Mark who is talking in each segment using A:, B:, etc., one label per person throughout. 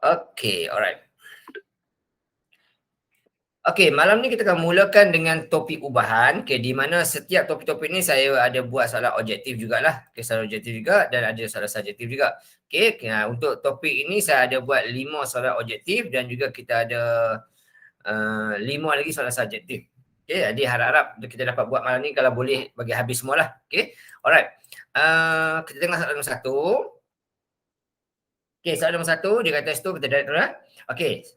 A: Okey, alright. Okey, malam ni kita akan mulakan dengan topik ubahan, di mana setiap topik-topik ni saya ada buat soalan objektif jugalah. Soalan objektif juga dan ada soalan subjektif juga. Untuk topik ini saya ada buat 5 soalan objektif dan juga kita ada 5 lagi soalan subjektif. Jadi harap-harap kita dapat buat malam ni kalau boleh bagi habis semualah. Alright. Kita tengok soalan nombor 1. Soalan nombor 1 dia kata situ kita direct dulu.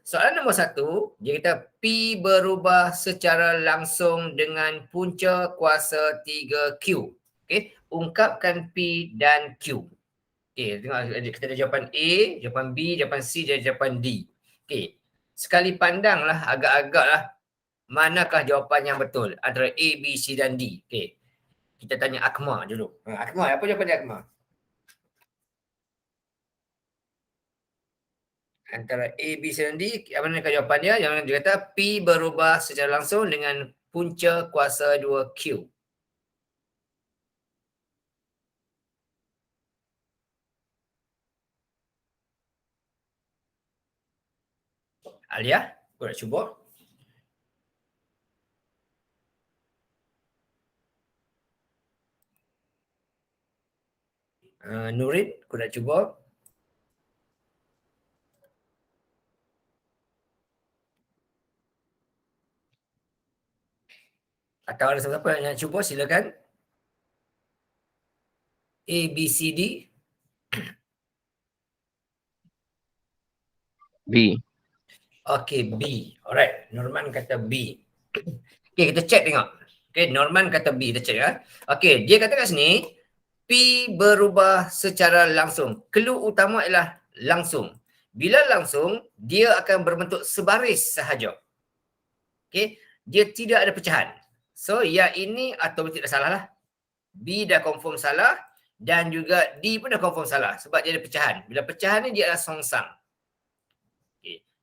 A: Soalan nombor 1 dia kata P berubah secara langsung dengan punca kuasa 3Q. Ungkapkan P dan Q. Tengok kita ada jawapan A, jawapan B, jawapan C dan jawapan D. Sekali pandanglah agak-agaklah manakah jawapan yang betul antara A, B, C dan D. Kita tanya Akmal dulu. Akmal, apa jawapan dia Akmal? Antara A, B, C dan D, apa manakah jawapan dia? Yang dia kata P berubah secara langsung dengan punca kuasa 2Q. Alia, kau nak cuba? Nurin, kau nak cuba? Atau ada siapa yang nak cuba, silakan. A, B, C, D.
B: B.
A: Okey, B. Alright, Norman kata B. Kita check tengok. Norman kata B, kita check ya. Dia kata kat sini, P berubah secara langsung. Clue utama ialah langsung. Bila langsung, dia akan berbentuk sebaris sahaja. Dia tidak ada pecahan. So, yang ini automatik dah salah lah. B dah confirm salah dan juga D pun dah confirm salah sebab dia ada pecahan. Bila pecahan ni dia adalah songsang.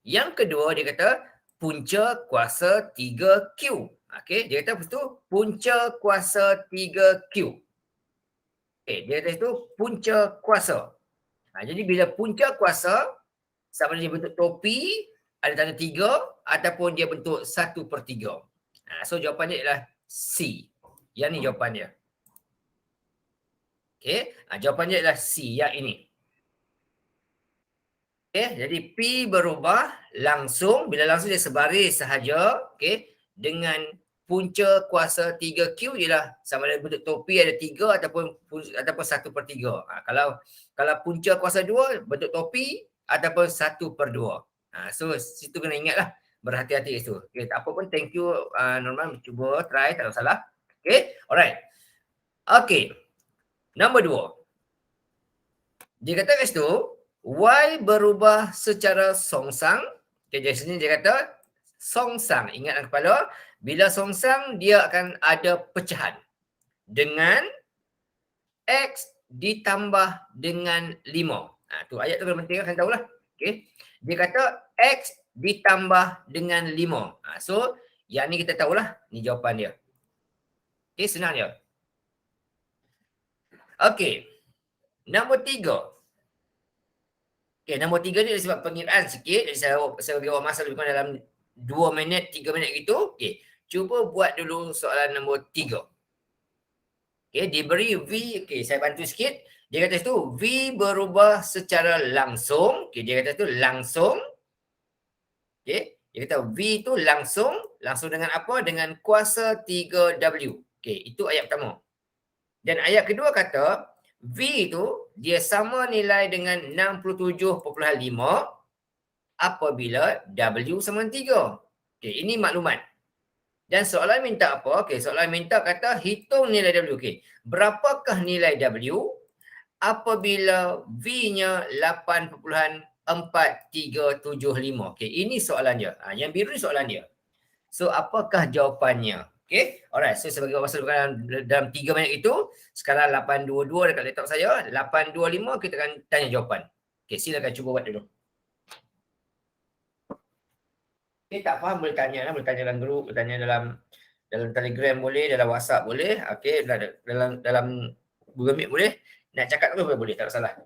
A: Yang kedua dia kata punca kuasa 3Q. Dia kata tu punca kuasa 3Q. Dia kata itu punca kuasa. Jadi bila punca kuasa, sama dia bentuk topi, ada tanda 3 ataupun dia bentuk 1/3. So jawapan dia adalah C. Yang ni jawapan dia. Jawapan dia adalah C yang ini. Jadi P berubah langsung, bila langsung dia sebaris sahaja, dengan punca kuasa 3Q ialah sama ada bentuk topi ada 3 ataupun 1/3. Kalau punca kuasa 2 bentuk topi ataupun 1/2. So situ kena ingatlah, berhati-hati itu. Tak apa pun, thank you Norman, cuba try, tak ada salah. Alright. Nombor 2. Dia kata kat situ Y berubah secara songsang. Jadi sini dia kata songsang. Ingat dalam kepala, bila songsang dia akan ada pecahan dengan X ditambah dengan 5. Tu ayat tu kena penting, kena tahulah. Dia kata X ditambah dengan 5. So yang ni kita tahulah, ni jawapan dia. Senang je. Nombor 3. Nombor 3 ni sebab pengiraan sikit, jadi saya bagi awak masa lebih kurang dalam 2 minit, 3 minit gitu. Cuba buat dulu soalan nombor 3. Diberi V, saya bantu sikit. Dia kata itu V berubah secara langsung. Dia kata itu langsung. Dia kata V itu langsung dengan apa? Dengan kuasa 3W. Itu ayat pertama. Dan ayat kedua kata V itu dia sama nilai dengan 67.5 apabila W sama dengan 3. Ini maklumat. Dan soalan minta apa? Soalan minta kata hitung nilai W. Berapakah nilai W apabila V-nya 8.4375? Ini soalan dia. Yang biru ni soalan dia. So, apakah jawapannya? Alright. So, sebagai masa dalam 3 minit itu, sekarang 8.22 dekat laptop saya. 8.25 kita akan tanya jawapan. Silakan cuba buat dulu. Tak faham boleh tanya lah. Boleh tanya dalam grup, boleh tanya dalam Telegram boleh, dalam WhatsApp boleh. Dalam Google Meet boleh. Nak cakap tu boleh, tak ada salah.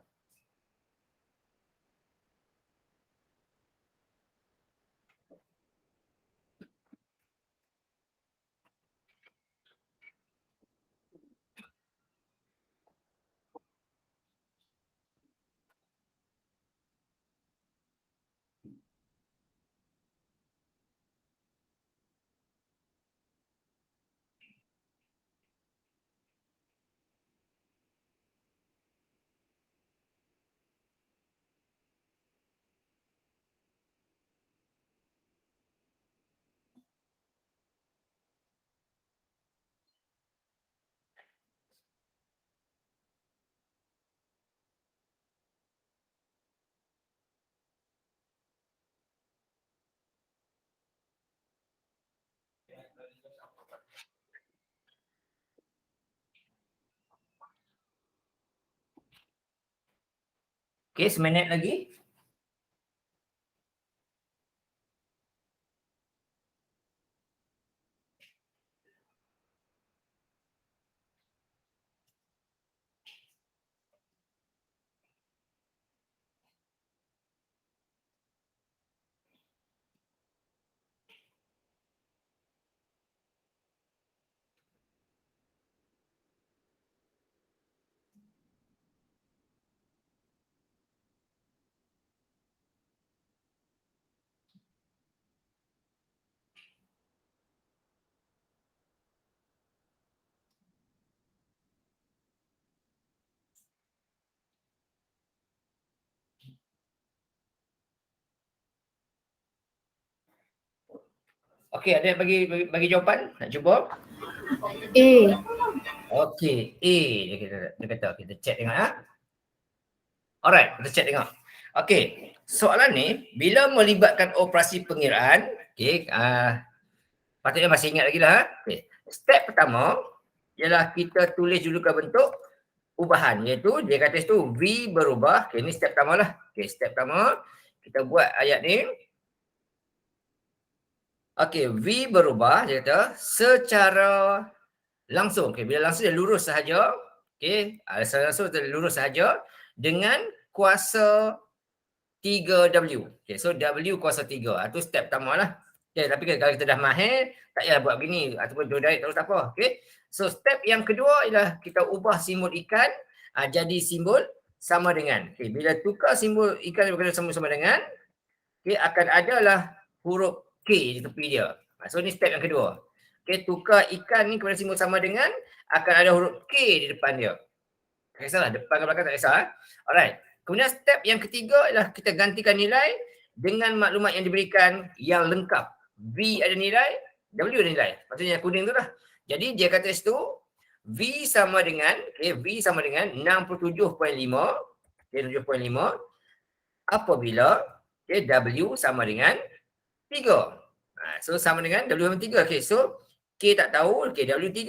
A: Okey, seminit lagi. Okey, ada yang bagi jawapan? Nak cuba?
B: A.
A: Okey, A dia kata. Kita check tengok ya. Alright, kita check tengok. Okey, soalan ni bila melibatkan operasi pengiraan, okey, patutnya masih ingat lagi lah. Okay. Step pertama ialah kita tulis dulu ke bentuk ubahan, iaitu dia kata situ V berubah. Okay, ni step pertama lah. Okay, step pertama kita buat ayat ni. Okay, V berubah, dia kata secara langsung. Okay, bila langsung dia lurus sahaja. Okay, secara langsung dia lurus sahaja dengan kuasa 3W. Okay, so W kuasa 3. Itu step pertama lah. Okay, tapi kalau kita dah mahir, tak payah buat begini ataupun direct terus tak apa. Okay. So step yang kedua ialah kita ubah simbol ikan jadi simbol sama dengan. Okay, bila tukar simbol ikan berkata sama dengan, okay, akan adalah huruf K di tepi dia. So ni step yang kedua. Okay, tukar ikan ni kepada simbol sama dengan, akan ada huruf K di depan dia. Tak kisahlah, depan ke belakang tak kisah. Alright. Kemudian step yang ketiga ialah kita gantikan nilai dengan maklumat yang diberikan yang lengkap. V ada nilai, W ada nilai. Maksudnya yang kuning tu lah. Jadi dia kata situ V sama dengan, okay, V sama dengan 67.5, okay, 7.5 apabila, okay, W sama dengan 3. So sama dengan W sama 3. Okay, so K tak tahu, okay, W 3.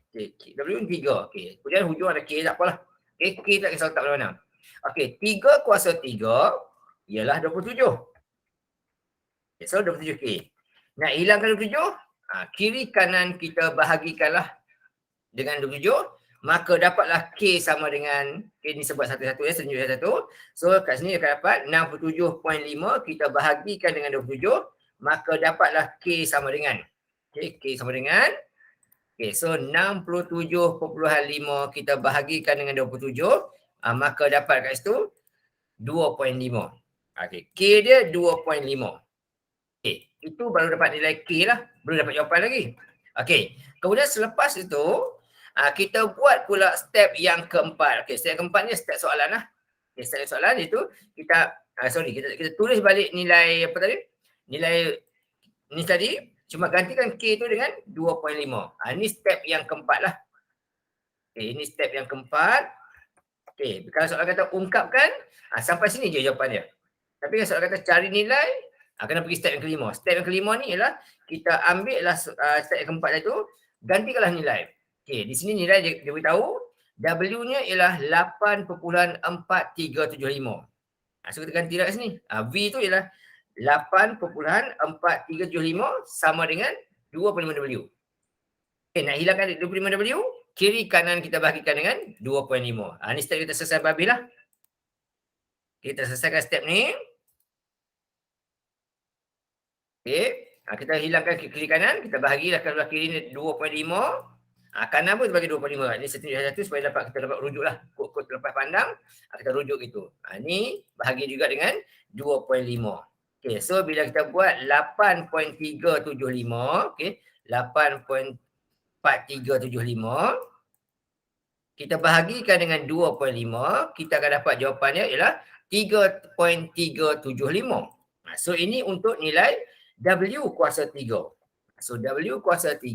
A: Okay, W 3. Okay, kemudian hujung ada K, tak apalah. Okay, K tak kisah letak mana. Okay, 3 kuasa 3 ialah 27. Okay, so 27K. Nak hilangkan 27, kiri kanan kita bahagikanlah dengan 27, maka dapatlah K sama dengan, K ni sebut satu-satu ya, senjur satu. So kat sini akan dapat 67.5 kita bahagikan dengan 27, maka dapatlah K sama dengan. Okay, K sama dengan, okay, so 67.5 kita bahagikan dengan 27, maka dapat kat situ 2.5. Okay, K dia 2.5. Okay, itu baru dapat nilai K lah, belum dapat jawapan lagi. Okay, kemudian selepas itu, kita buat pula step yang keempat. Okay, step keempat ni step soalan lah. Okay, step soalan itu kita, kita tulis balik nilai apa tadi? Nilai ni tadi, cuma gantikan K tu dengan 2.5. Ini step yang keempat lah. Okay, ini step yang keempat. Okay, kalau soalan kata ungkapkan, sampai sini je jawapan dia. Tapi kalau soalan kata cari nilai, kena pergi step yang kelima. Step yang kelima ni ialah kita ambil lah step yang keempat itu, gantikanlah nilai. Okay, di sini nilai dia beritahu W-nya ialah 8.4375. So kita ganti lah kat sini. V tu ialah 8.4375 sama dengan 2.5W. Okay, nak hilangkan 25W, kiri kanan kita bahagikan dengan 2.5. Ni step kita selesai habis lah. Kita selesaikan step ni. Okay, kita hilangkan kiri kanan, kita bahagilah ke belah kiri ni 2.5. Kanan pun kita bagi 2.5. Ini satu supaya kita dapat rujuk lah. Kod lepas pandang, kita rujuk gitu. Ni bahagi juga dengan 2.5. Okay, so bila kita buat 8.375, okay, 8.4375, kita bahagikan dengan 2.5, kita akan dapat jawapannya ialah 3.375. So ini untuk nilai W kuasa 3. So W kuasa 3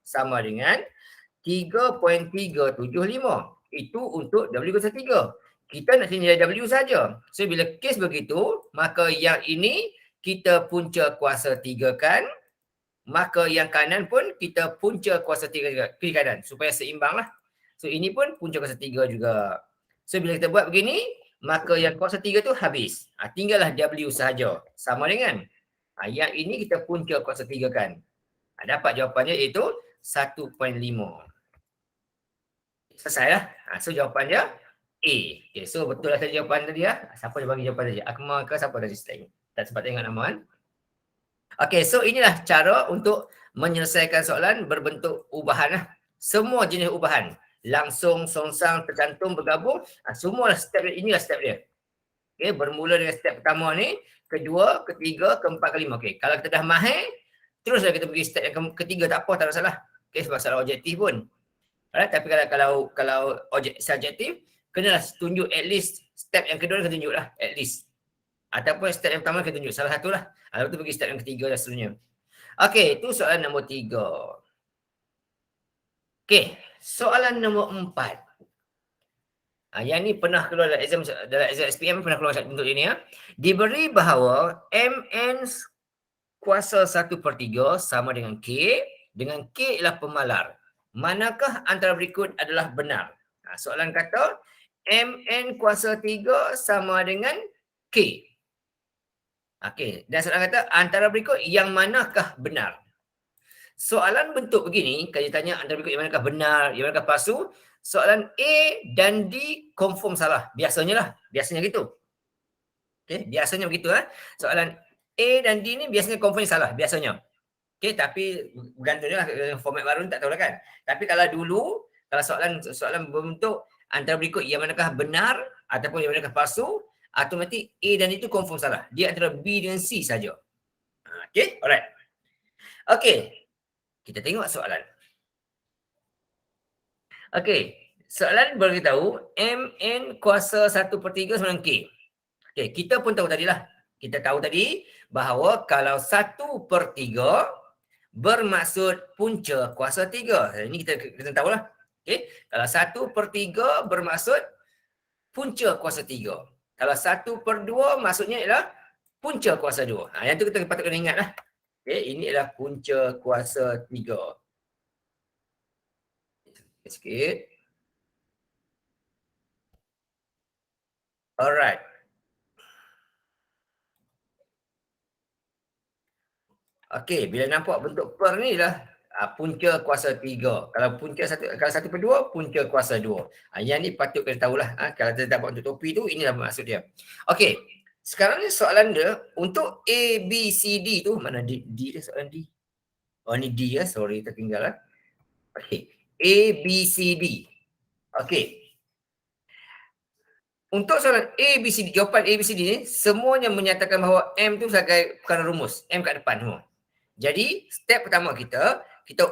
A: sama dengan 3.375. Itu untuk W kuasa 3. Kita nak cari nilai W saja. So bila kes begitu, maka yang ini kita punca kuasa 3 kan, maka yang kanan pun kita punca kuasa 3 juga, kiri kanan, supaya seimbang lah. So ini pun punca kuasa 3 juga. So bila kita buat begini, maka yang kuasa 3 tu habis. Tinggallah W sahaja. Sama dengan yang ini kita punca kuasa 3 kan. Dapat jawapannya iaitu 1.5. Selesai lah. So jawapannya A. Okay, so betul lah tadi jawapan tadi ya. Siapa dia bagi jawapan tadi? Akmal ke siapa tadi? Tak sempat tengok nama kan. Okay, so inilah cara untuk menyelesaikan soalan berbentuk ubahan lah. Semua jenis ubahan. Langsung, songsang, tercantum, bergabung. Semua step dia. Inilah step dia. Okay, bermula dengan step pertama ni. Kedua, ketiga, keempat, kelima. Okay, kalau kita dah mahir, teruslah kita pergi step yang ketiga. Tak apa, tak ada salah. Okay, sebab salah objektif pun. Alright, tapi kalau subjektif, kenalah tunjuk at least step yang kedua kena tunjuk lah. At least. Ataupun step yang pertama kena tunjuk. Salah satu lah. Lepas tu pergi step yang ketiga dan seterusnya. Okey, itu soalan nombor 3. Okey, soalan nombor 4. Yang ni pernah keluar dalam exam SPM pernah keluar bentuk ini ya. Diberi bahawa MN kuasa 1/3 sama dengan K ialah pemalar. Manakah antara berikut adalah benar? Soalan kata MN kuasa 3 sama dengan K. Okey, dan soalan kata antara berikut yang manakah benar? Soalan bentuk begini, kalau ditanya antara berikut yang manakah benar, yang manakah palsu, soalan A dan D confirm salah. Biasanya gitu. Okey, biasanya begitu Soalan A dan D ni biasanya confirm salah, biasanya. Okey, tapi bergantung lah format baru ni tak tahulah kan. Tapi kalau dulu, kalau soalan berbentuk antara berikut yang manakah benar ataupun yang manakah palsu, automatik A dan D itu confirm salah. Dia antara B dengan C saja. Okey, alright. Okey, kita tengok soalan. Okey, soalan beritahu MN kuasa 1/3 sama dengan K. Okey, kita pun tahu tadilah. Kita tahu tadi bahawa kalau 1/3 bermaksud punca kuasa 3. Ini kita tahulah. Okey, kalau 1/3 bermaksud punca kuasa 3. Kalau 1/2 maksudnya ialah punca kuasa 2. Yang tu kita patut kena ingat lah. Okay, ini adalah punca kuasa 3. Sikit. Alright. Okey, bila nampak bentuk per ni lah punca kuasa 3. Kalau punca 1/2, punca kuasa 2. Yang ni patut kena tahulah. Kalau kita dapat bentuk topi tu, inilah maksud dia. Okey, sekarang ni soalan dia, untuk A, B, C, D tu, mana D dia soalan D? Oh ni D ya, sorry tertinggal lah. Okey, A, B, C, D. Okey. Untuk soalan A, B, C, D, jawapan A, B, C, D ni, semuanya menyatakan bahawa M tu sebagai perkara rumus. M kat depan semua. Jadi, step pertama kita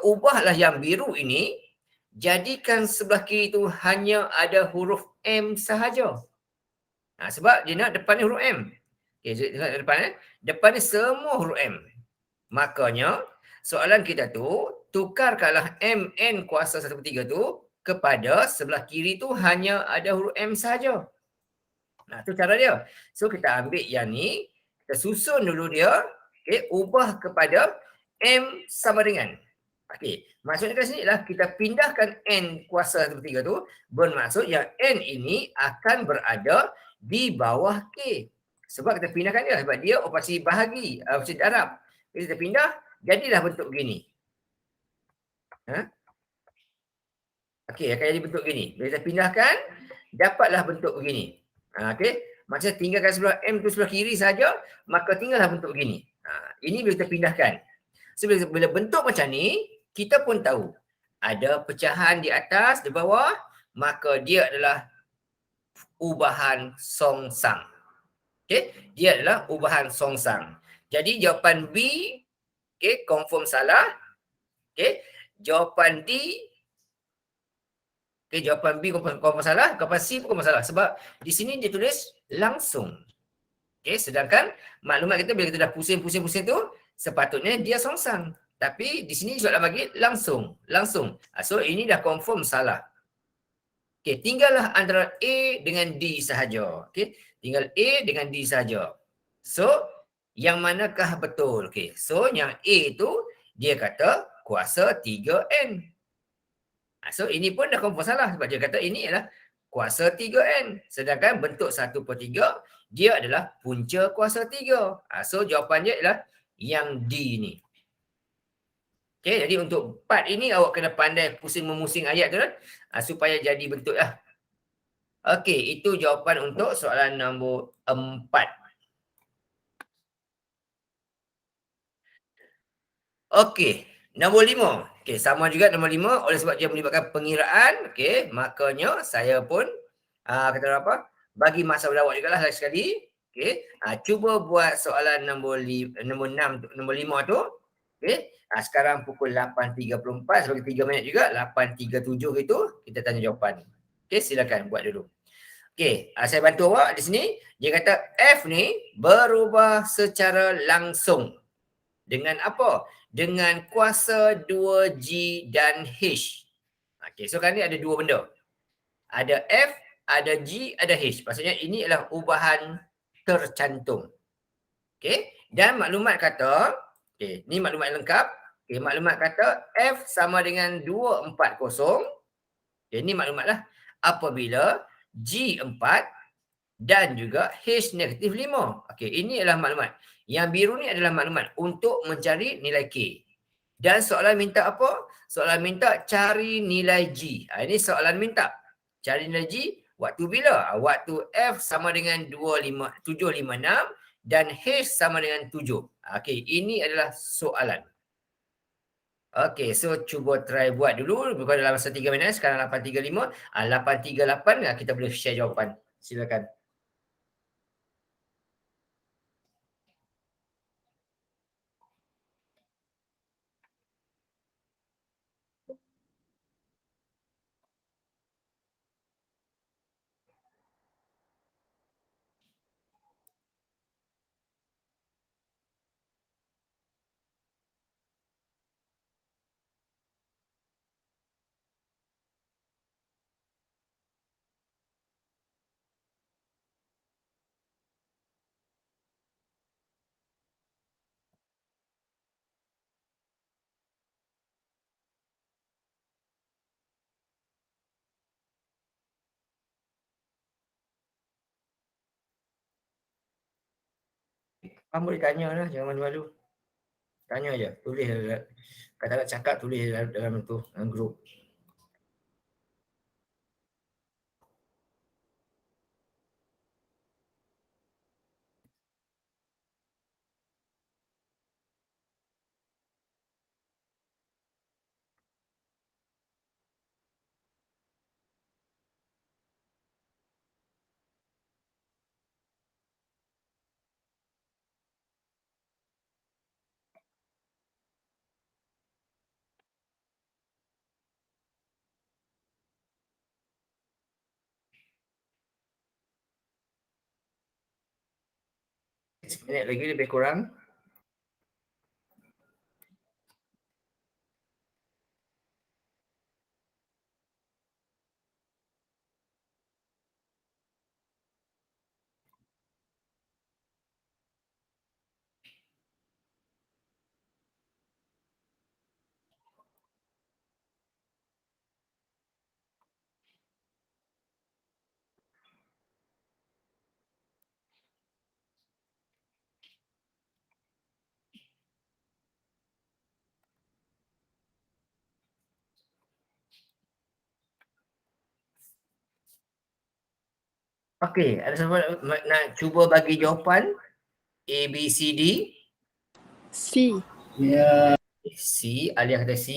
A: ubahlah yang biru ini, jadikan sebelah kiri itu hanya ada huruf M sahaja. Sebab dia nak depan ni huruf M. Okay, tengok depan depan ni semua huruf M. Makanya, soalan kita tu, tukarkanlah MN kuasa 1/3 tu kepada sebelah kiri tu hanya ada huruf M sahaja. Tu cara dia. So, kita ambil yang ni, kita susun dulu dia, okay, ubah kepada M sama dengan. Okey, maksudnya kat sini ialah kita pindahkan N kuasa 1/3 tu, bermaksud yang N ini akan berada di bawah K. Sebab kita pindahkan dia, sebab dia operasi bahagi, operasi darab. Jadi kita pindah, jadilah bentuk begini. Okey, akan jadi bentuk begini. Bila kita pindahkan, dapatlah bentuk begini. Okey, macam tinggalkan sebelah M tu sebelah kiri saja, maka tinggallah bentuk begini. Ini bila kita pindahkan. So, bila bentuk macam ni, kita pun tahu ada pecahan di atas, di bawah, maka dia adalah ubahan songsang. Okey, dia adalah ubahan songsang. Jadi jawapan B, okey, confirm salah. Okey, jawapan D, okey, jawapan B confirm salah, jawapan C pun confirm salah sebab di sini dia tulis langsung. Okey, sedangkan maklumat kita bila kita dah pusing-pusing tu, sepatutnya dia songsang. Tapi di sini soalan bagi langsung. So ini dah confirm salah. Okey, tinggallah antara A dengan D sahaja. Okey, tinggal A dengan D sahaja. So, yang manakah betul? Okey, so yang A tu dia kata kuasa 3N. So ini pun dah confirm salah sebab dia kata ini adalah kuasa 3N. Sedangkan bentuk 1/3 dia adalah punca kuasa 3. So jawapan dia adalah yang D ni. Okay, jadi untuk part ini awak kena pandai pusing-memusing ayat tu kan, supaya jadi bentuk lah. Okey, itu jawapan untuk soalan nombor 4. Okey, nombor 5. Okey, sama juga nombor 5 oleh sebab dia melibatkan pengiraan, okey, makanya saya pun kata apa? Bagi masa pada awak jugalah lagi sekali. Okey, cuba buat soalan nombor 6 nombor 5 tu. Okey, sekarang pukul 8.34 sebagai 3 minit juga, 8.37 itu kita tanya jawapan. Okey, silakan buat dulu. Okey, saya bantu awak di sini. Dia kata F ni berubah secara langsung. Dengan apa? Dengan kuasa 2G dan H. Okey, so kan ni ada dua benda. Ada F, ada G, ada H. Maksudnya ini adalah ubahan tercantum. Okey, dan maklumat kata, okey, ni maklumat lengkap. Okey, maklumat kata F sama dengan 240. Okey, ni maklumatlah apabila G4 dan juga H negatif 5. Okey, ini adalah maklumat. Yang biru ni adalah maklumat untuk mencari nilai K. Dan soalan minta apa? Soalan minta cari nilai G. Ini soalan minta. Cari nilai G waktu bila? Waktu F sama dengan 756 dan H sama dengan 7. Okey, ini adalah soalan. Okey, so cuba try buat dulu. Bukan dalam masa 3 minit, sekarang 8.35. 8.38 kita boleh share jawapan. Silakan. Kamu boleh tanya lah, jangan malu-malu. Tanya je, tulis. Kalau tak nak cakap, tulis dalam tu, dalam grup. Seminit lagi lebih kurang. Okey, ada siapa nak cuba bagi jawapan? A, B, C, D.
B: C.
A: C, Alia kata C.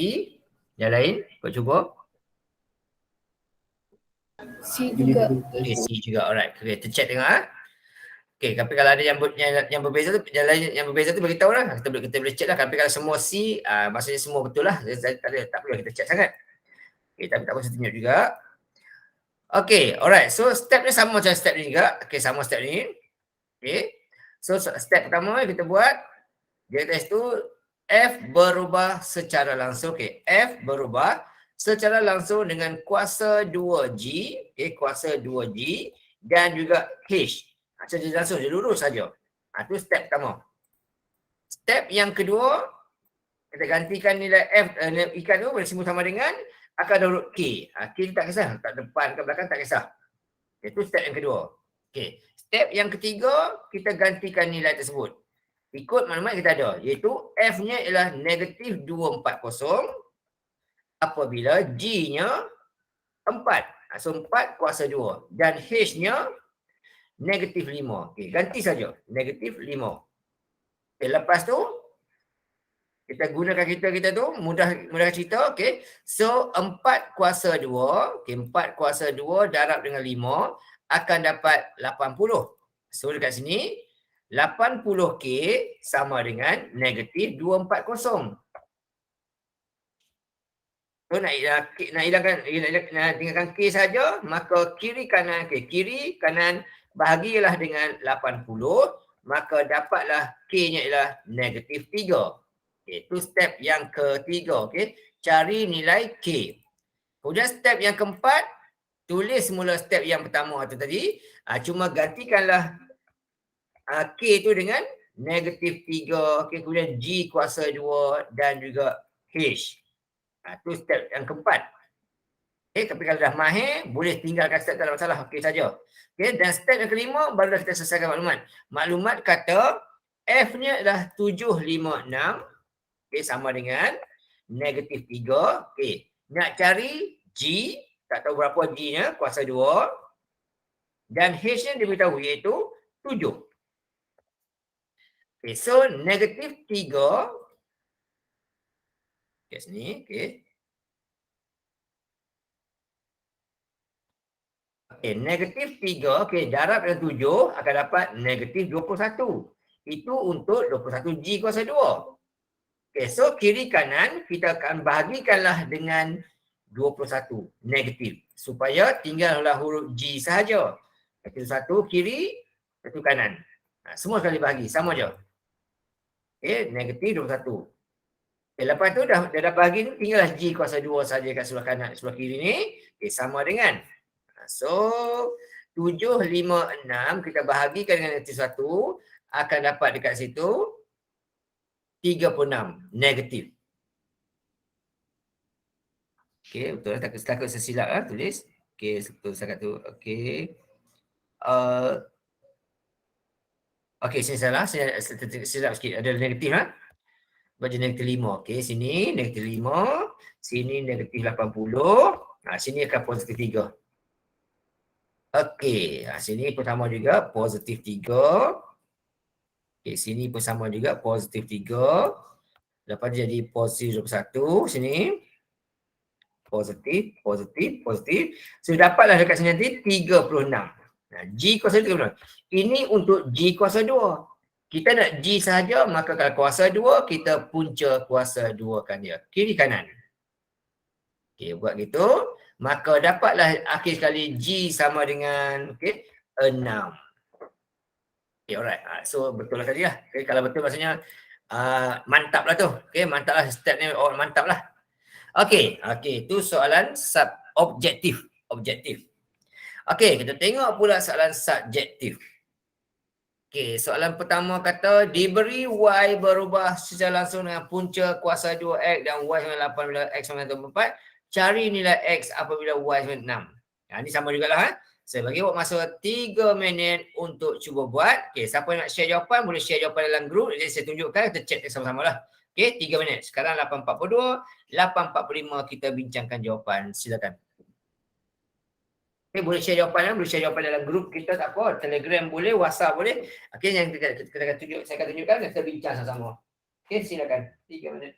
A: Yang lain, kau cuba.
B: C juga.
A: Okay, C juga, alright. Okay, kita check tengok. Okay, tapi kalau ada yang berbeza tu, yang berbeza tu beritahu lah. Kita boleh check lah. Tapi kalau semua C, maksudnya semua betul lah. Tak perlu kita check sangat. Okay, tapi tak apa, saya tunjuk juga. Okay, alright. So, step ni sama macam step ni juga. Okay, sama step ni. Okay. So, step pertama kita buat. Dia test tu, F berubah secara langsung. Okay, F berubah secara langsung dengan kuasa 2G. Okay, kuasa 2G. Dan juga H. Secara langsung, dia lurus saja. Itu step pertama. Step yang kedua, kita gantikan nilai F, ikan tu boleh semua sama dengan akar huruf K. K tak kisah, tak depan ke belakang tak kisah. Itu step yang kedua. Okey. Step yang ketiga, kita gantikan nilai tersebut. Ikut maklumat kita ada, iaitu F-nya ialah negatif 240 apabila G-nya 4. So 4 kuasa 2 dan H-nya negatif 5. Okey, ganti saja. Negatif 5. Okay, lepas tu kita gunakan kita tu mudah cerita. Okey. So 4 kuasa 2, okey, 4 kuasa 2 darab dengan 5 akan dapat 80. So dekat sini 80K sama dengan negatif 240. So nak tinggalkan K saja, maka kiri kanan kiri kanan bahagilah dengan 80, maka dapatlah K-nya ialah negatif 3. Okay, itu step yang ketiga. Okay. Cari nilai K. Kemudian step yang keempat, tulis semula step yang pertama tu tadi, cuma gantikanlah K tu dengan negatif 3, okay, kemudian G kuasa 2 dan juga H. Itu step yang keempat. Okay, tapi kalau dah mahir, boleh tinggalkan step, tak ada masalah. Okey saja. Okay, dan step yang kelima, barulah kita selesaikan maklumat. Maklumat kata F-nya adalah 756. Okay, sama dengan negatif 3. Okay, nak cari G, tak tahu berapa G-nya, kuasa 2. Dan H-nya diberitahu iaitu 7. Okay, so negatif 3. Okay, sini. Okay. Okay, negatif 3, okay, darab dengan 7 akan dapat negatif 21. Itu untuk 21G kuasa 2. Okay, so kiri kanan kita akan bahagikanlah dengan 21 negatif. Supaya tinggallah huruf G sahaja. Itu satu kiri, satu kanan. Semua sekali bahagi, sama je. Okay, negatif 21. Okay, lepas tu dah bahagi ni, tinggallah G kuasa 2 saja kat sebelah kanan, sebelah kiri ni. Okay, sama dengan. So, 756 kita bahagikan dengan negatif 1 akan dapat dekat situ 36 negatif. Okey, betul lah. Takut sesilap lah tulis. Okey, betul sangat tu. Okey. Okey, sini salah. Saya silap sikit. Ada negatif lah. Baca negatif 5. Okey, sini negatif 5. Sini negatif 80. Sini akan positif 3. Okey, sini pun sama juga positif 3. Okey, sini pun sama juga positif 3. Lepas jadi positif 21 sini. Positif. So dapatlah dekat sini nanti 36. G kuasa 36. Ini untuk G kuasa 2. Kita nak G sahaja, maka kalau kuasa 2, kita punca kuasa 2 kan dia. Kiri kanan. Okey, buat gitu. Maka dapatlah akhir sekali G sama dengan 6. Okay, alright. So betul lah tadi lah. Okay, kalau betul maksudnya mantap lah tu. Okay, mantap lah. Step ni mantap lah. Okay, itu soalan objektif. Okay, kita tengok pula soalan subjektif. Okay, soalan pertama kata diberi Y berubah secara langsung dengan punca kuasa 2X dan Y sama 8 bila X sama 4. Cari nilai X apabila Y sama 6. Ini sama jugalah. Saya bagi buat masa 3 minit untuk cuba buat. Okay, siapa yang nak share jawapan, boleh share jawapan dalam grup. Jadi saya tunjukkan, kita check sama-sama lah. Okay, 3 minit. Sekarang 8.42, 8.45 kita bincangkan jawapan. Silakan. Okay, boleh share jawapan, dalam grup kita, tak apa. Telegram boleh, WhatsApp boleh. Okay, yang kita akan tunjuk, saya akan tunjukkan, kita bincang sama-sama. Okay, silakan. 3 minit.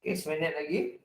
A: Okey, seminit lagi.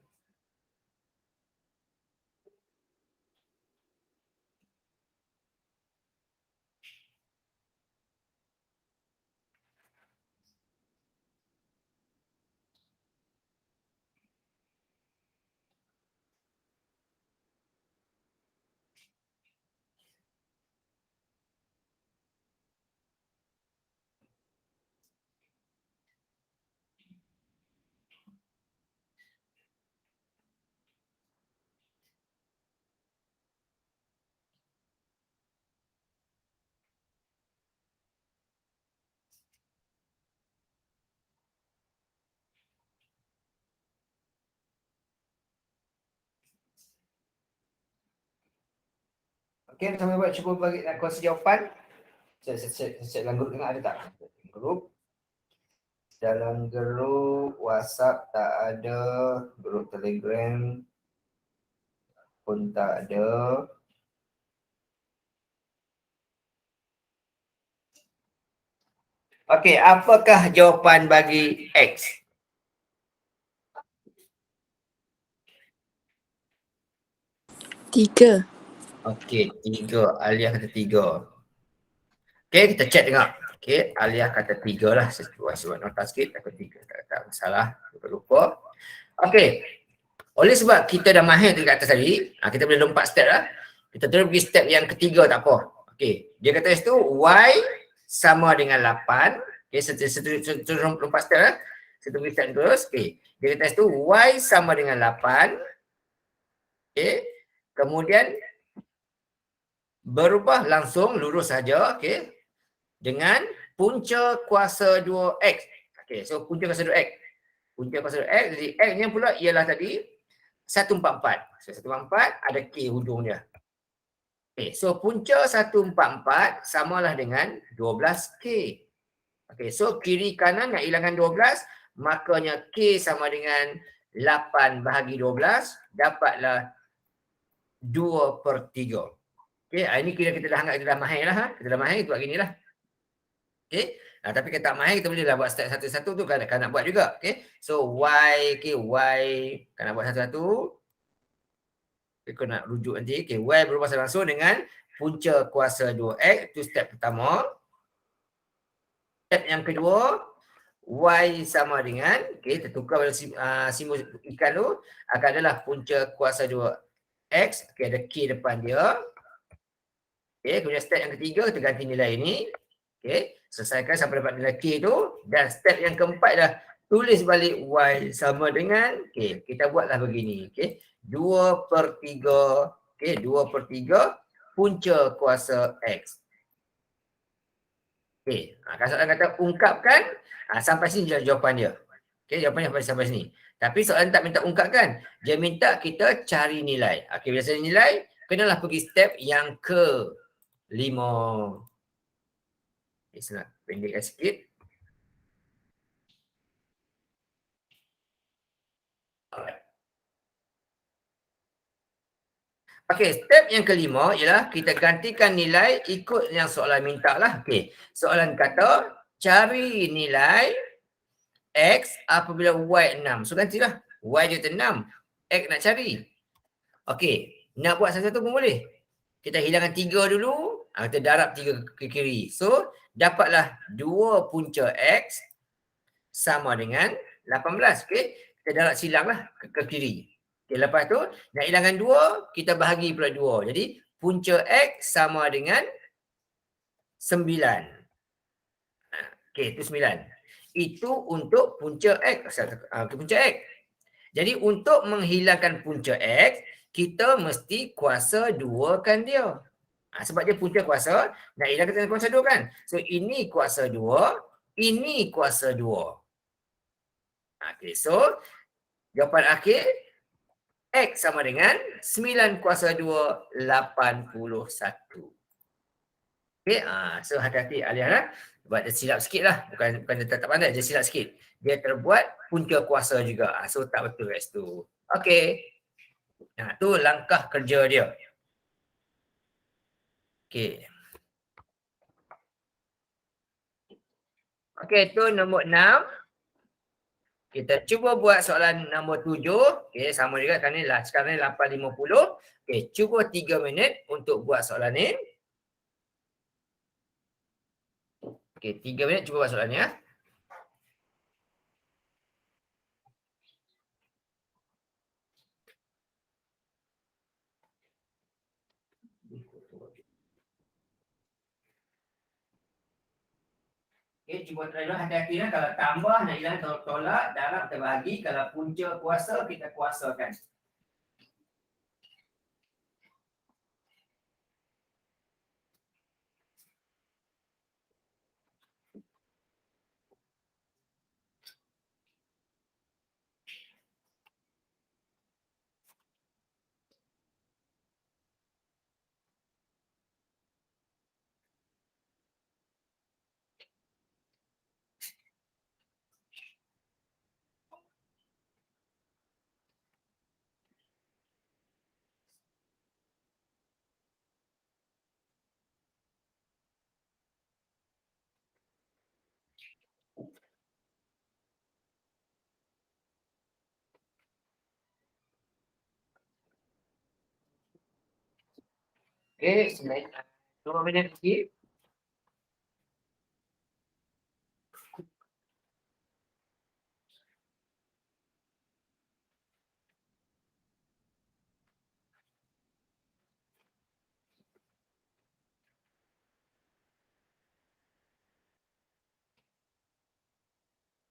A: Okey, sama buat cuba bagi kongsi jawapan. Saya dalam grup tengok ada tak? Grup. Dalam grup WhatsApp tak ada, grup Telegram pun tak ada. Okey, apakah jawapan bagi X?
B: Tiga.
A: Okey, 3. Alia kata 3. Okey, kita check tengok. Okey, Alia kata 3 lah. Sebab nota sikit, takut 3. Tak masalah. Lupa. Okey, oleh sebab kita dah mahir dekat atas tadi, kita boleh lompat step lah. Kita terus pergi step yang ketiga tak apa. Okey, dia kata situ Y sama dengan 8. Okey, terus lompat step lah. Kita pergi step terus. Okey, dia kata situ Y sama dengan 8. Okey, kemudian berubah langsung lurus saja, okey, dengan punca kuasa 2X. Okey, so punca kuasa 2X. Punca kuasa 2X, jadi X nya pula ialah tadi 144. So 144 ada K hujung dia. Okey, so punca 144 samalah dengan 12K. Okey, so kiri kanan nak hilangkan 12, makanya K sama dengan 8 bahagi 12, dapatlah 2/3. Okey, ini kira kita dah anggap kita dah mahir lah. Kita dah mahir, kita buat gini lah. Okey, tapi kita tak mahir, kita boleh lah buat step satu-satu tu kan nak buat juga. Okey, so Y, Y, kan nak buat satu-satu. Kau nak rujuk nanti. Okay, Y berubah langsung dengan punca kuasa 2X. Itu step pertama. Step yang kedua, Y sama dengan, okay, tertukar pada simbol ikan tu, akan adalah punca kuasa 2X. Okay, ada K depan dia. Okay, kemudian step yang ketiga, kita ganti nilai ini. Okay, selesaikan sampai dapat nilai K tu. Dan step yang keempat dah, tulis balik Y sama dengan, okay, kita buatlah begini. Okay, 2/3, okay, 2/3 punca kuasa X. Okay, kalau soalan kata ungkapkan, sampai sini jawapan dia. Okay, jawapannya sampai sini. Tapi soalan tak minta ungkapkan. Dia minta kita cari nilai. Okay, bila cari nilai, kenalah pergi step yang ke-5. Okay, saya nak pendekkan sikit. Alright. Okey, step yang kelima ialah kita gantikan nilai ikut yang soalan minta lah. Okey, soalan kata cari nilai X apabila Y 6. So gantilah. Y dia 6. X nak cari. Okey, nak buat satu-satu pun boleh. Kita hilangkan 3 dulu. Kita darab 3 ke kiri. So, dapatlah 2 punca X sama dengan 18. Okey, kita darab silang lah ke kiri. Okay, lepas tu, nak hilangkan 2, kita bahagi pula 2. Jadi, punca X sama dengan 9. Okey, itu 9. Itu untuk punca X. Punca X. Jadi, untuk menghilangkan punca X, kita mesti kuasa 2 kan dia. Sebab dia punca kuasa, nak hilangkan kuasa 2 kan. So, ini kuasa 2, ini kuasa 2. Okey, so, jawapan akhir, X sama dengan 9 kuasa 2, 81. Okey, so hati-hati Alia. Sebab dia silap sikit lah. Bukan dia tak pandai, dia silap sikit. Dia terbuat punca kuasa juga. So tak betul kat situ. Okey. Tu langkah kerja dia. Okey. Okey, tu nombor 6. Kita cuba buat soalan nombor 7. Okey, sama juga kan ni lah. Sekarang ni 8.50. Okey, cuba 3 minit untuk buat soalan ni. Okey, 3 minit cuba buat soalan ni ya. Okey, cuba try dulu, hati-hati lah. Kalau tambah nak hilang, kalau tolak, darab terbahagi. Kalau punca kuasa, kita kuasakan. Okey, 2 minit lagi.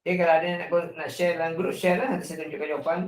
A: Okey, kalau ada yang nak share dalam grup, share lah. Nanti saya tunjukkan jawapan.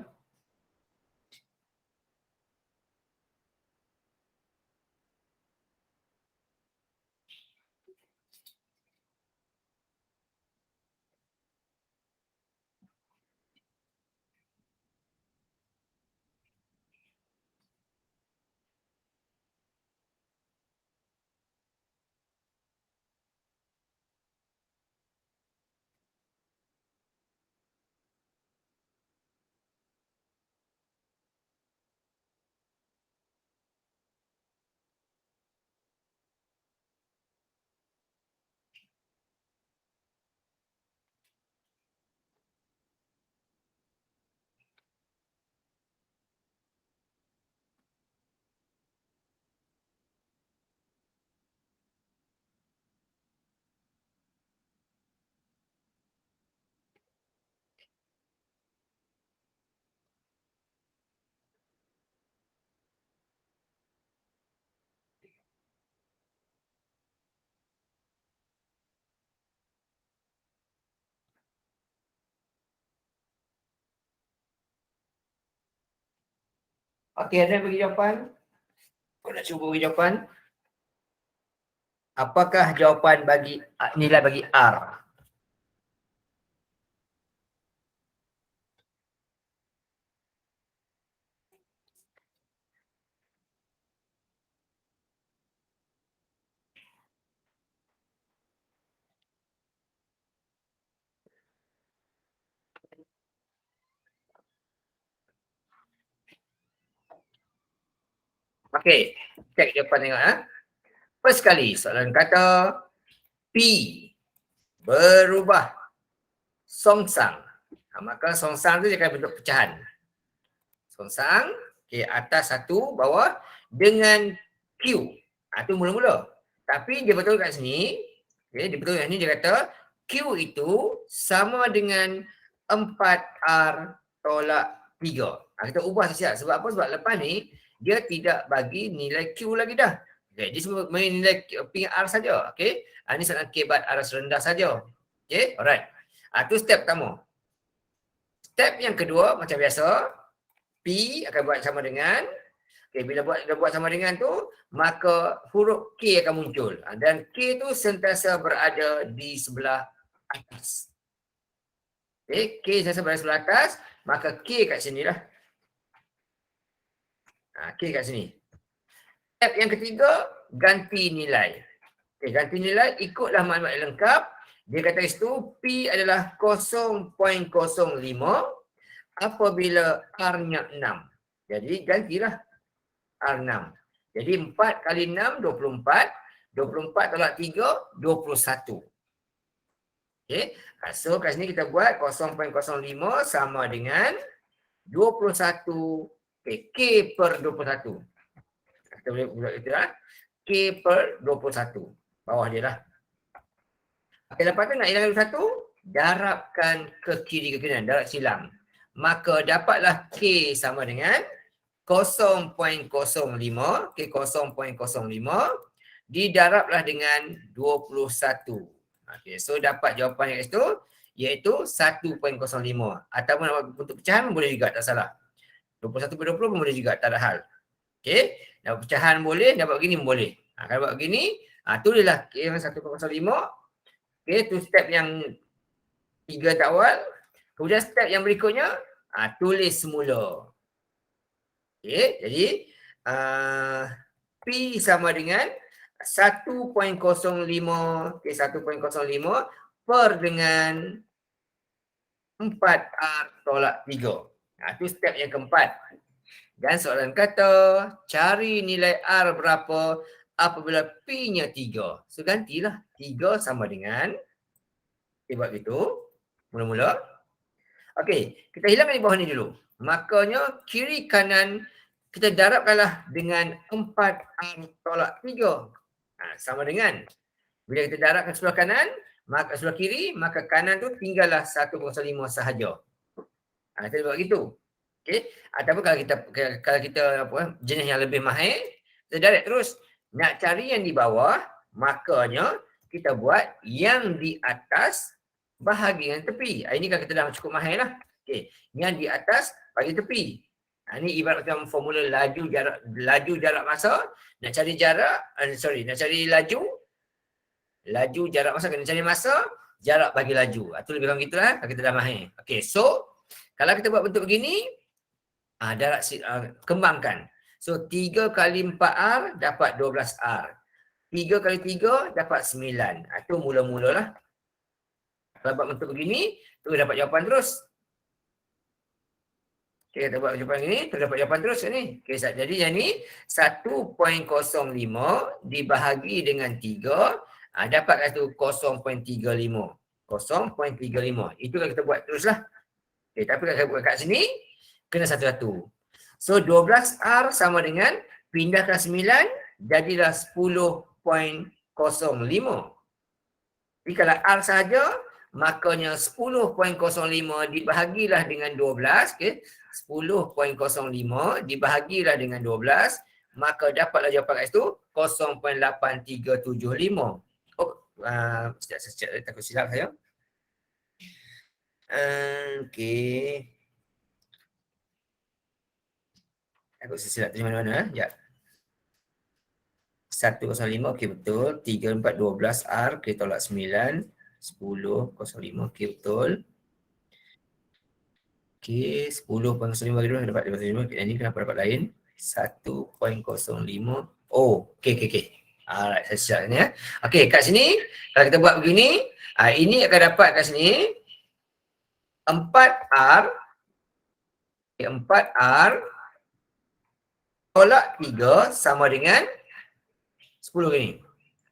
A: Okey, ada yang bagi jawapan? Kau nak cuba bagi jawapan? Apakah jawapan bagi nilai bagi R? Okey, cek jawapan tengok ha. First kali soalan kata P berubah songsang. Maka songsang tu dia akan bentuk pecahan. Songsang, okey, atas satu, bawah dengan Q. Itu mula-mula. Tapi dia betul kat sini, okey, dia betul kat sini dia kata Q itu sama dengan 4R tolak 3. Kita ubah siap. Sebab apa? Sebab lepas ni dia tidak bagi nilai Q lagi dah. Okay, dia semua main nilai P R saja. Okey. Ini soalan akibat aras rendah saja. Okey, alright. Itu step pertama. Step yang kedua macam biasa, P akan buat sama dengan, okay, bila buat sama dengan tu, maka huruf K akan muncul. Dan K tu sentiasa berada di sebelah atas. Okay, K sentiasa berada di sebelah atas, maka K kat sini lah. K kat sini. Step yang ketiga, ganti nilai. Okay, ganti nilai, ikutlah maklumat yang lengkap. Dia kata situ P adalah 0.05 apabila R-nya 6. Jadi gantilah R6. Jadi 4 kali 6, 24. 24 tolak 3, 21. Okey. So kat sini kita buat 0.05 sama dengan 21. Okey, K per 21. Kita boleh buat itu lah. K per 21. Bawah dia lah. Okey, lepas tu nak hilangkan 21, darabkan ke kiri ke kanan, darab silang. Maka dapatlah K sama dengan 0.05, K 0.05 didarablah dengan 21. Okey, so dapat jawapan kat situ iaitu 1.05 ataupun nak buat bentuk pecahan boleh juga, tak salah. 21 per 20 pun boleh juga, tak ada hal. Okey, nak buat pecahan boleh, nak buat begini pun boleh. Kalau buat begini, tulislah K 1.05. Okey, tu step yang 3 awal. Kemudian step yang berikutnya, tulis semula. Okey, jadi P sama dengan 1.05, okey, 1.05 per dengan 4R tolak 3. Itu step yang keempat. Dan soalan kata, cari nilai R berapa apabila P-nya 3. So, gantilah 3 sama dengan, kita buat gitu, mula-mula. Okey, kita hilangkan di bawah ni dulu. Makanya kiri kanan kita darabkanlah dengan 4R tolak 3. Sama dengan, bila kita darabkan sebelah kanan, maka sebelah kiri, maka kanan tu tinggallah 1.5 sahaja. Kita buat gitu. Okey, ataupun kalau kita apa jenis yang lebih mahir, kita direct terus. Nak cari yang di bawah, makanya kita buat yang di atas bahagi dengan tepi. Ini kan kita dah cukup mahir lah. Okey, yang di atas bagi tepi. Ini ibarat macam formula laju jarak masa. Nak cari jarak, nak cari laju jarak masa, kena cari masa, jarak bagi laju. Itu lebih kurang gitulah kalau kita dah mahir. Okey, so kalau kita buat bentuk begini, darab kembangkan. So 3 kali 4R dapat 12R. 3 kali 3 dapat 9. Itu mula-mula lah. Kalau buat bentuk begini, tu dapat jawapan terus. Okay, kita buat jawapan ini, tu dapat jawapan terus ni. Okay, jadi yang ni 1.05 dibahagi dengan 3, dapat kat tu 0.35. 0.35. Itu kalau kita buat teruslah. Okay, tapi kalau kita buat kat sini, kena satu-satu. So 12R sama dengan, pindahkan 9, jadilah 10.05. Jadi kalau R sahaja, makanya 10.05 dibahagilah dengan 12. Okay? 10.05 dibahagilah dengan 12, maka dapatlah jawapan kat situ 0.8375. Sekejap, takut silap saya. Okey. Takut silap di mana-mana. Ya. 105, okey betul. 3, 4, 12R, kita tolak 9. 10, 05, okey betul. Okey, 10.05 bagi dulu dapat 5. Ini kenapa dapat lain? 1.05. Oh, okey. Alright, saya siap ni ya. Okey, kat sini kalau kita buat begini, ini akan dapat kat sini 4R 4R tolak 3 sama dengan 10 gini.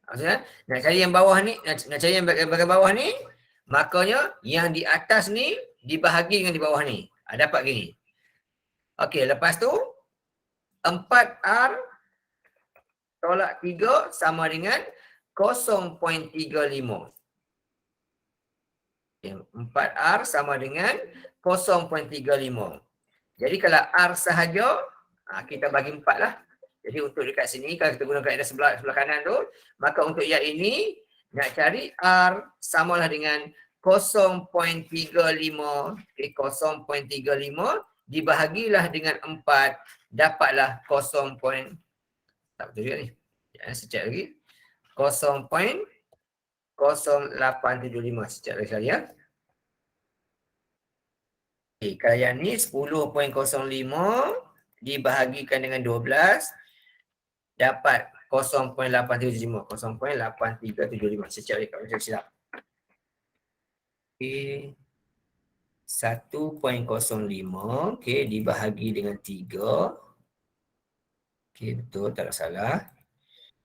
A: Maksudnya nak cari yang bawah ni, nak cari yang bahagian bawah ni, makanya yang di atas ni dibahagi dengan di bawah ni. Dapat gini. Okey, lepas tu 4R tolak 3 sama dengan 0.35. 4R sama dengan 0.35. Jadi kalau R sahaja, kita bagi 4 lah. Jadi untuk dekat sini, kalau kita guna kaedah sebelah kanan tu, maka untuk yang ini, nak cari R samalah dengan 0.35. Okay, 0.35 dibahagilah dengan 4, dapatlah 0. Tak betul juga ni. Saya cek lagi. 0.0875. Sekejap lagi sekali ya. Okay, kalau yang ni 10.05 dibahagikan dengan 12, dapat 0.875. 0.8375. Sekejap lagi kalau macam silap. Okay. 1.05 okay, dibahagi dengan 3. Okay, betul, tak ada salah.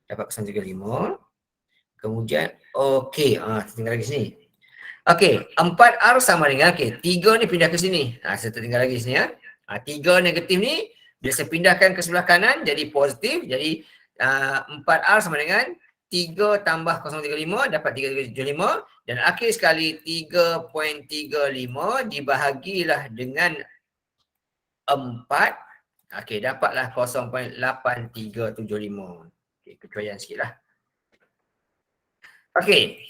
A: Dapat 0.35. Kemudian, okey, tinggal lagi sini. Okey, 4R sama dengan, okey, 3 ni pindah ke sini. Saya tertinggal lagi sini ya. 3 negatif ni, bila saya pindahkan ke sebelah kanan, jadi positif. Jadi, 4R sama dengan 3 tambah 0.35 dapat 3.75 dan akhir sekali 3.35 dibahagilah dengan 4. Okey, dapatlah 0.8375. Okey, kecuaian sikitlah. Okey.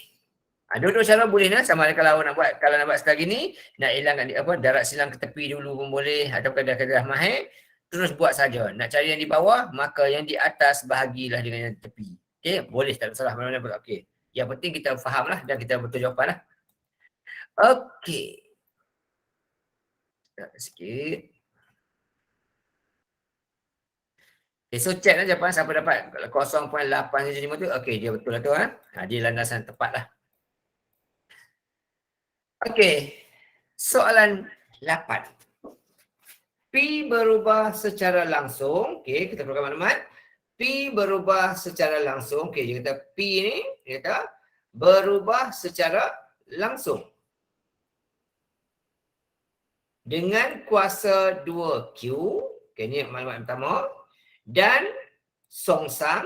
A: Dua-dua cara boleh lah, sama ada kalau nak buat, kalau nak buat sekali ni, nak hilangkan darat silang ke tepi dulu pun boleh, atau kaedah-kaedah mahir, terus buat saja. Nak cari yang di bawah, maka yang di atas bahagilah dengan yang di tepi. Okey, boleh, tak ada salah mana-mana pun. Okey. Yang penting kita fahamlah dan kita betul jawapan lah. Okey. Sekejap sikit. Okay, so check lah jawapan siapa dapat 0.875 tu. Okey, dia betul lah tu. Dia landasan tepat lah. Okey, soalan 8. P berubah secara langsung. Okey, kita perlukan maklumat. P berubah secara langsung. Okey, dia kata P ni, dia kata berubah secara langsung. Dengan kuasa 2Q. Okey, ni maklumat pertama. Dan songsang.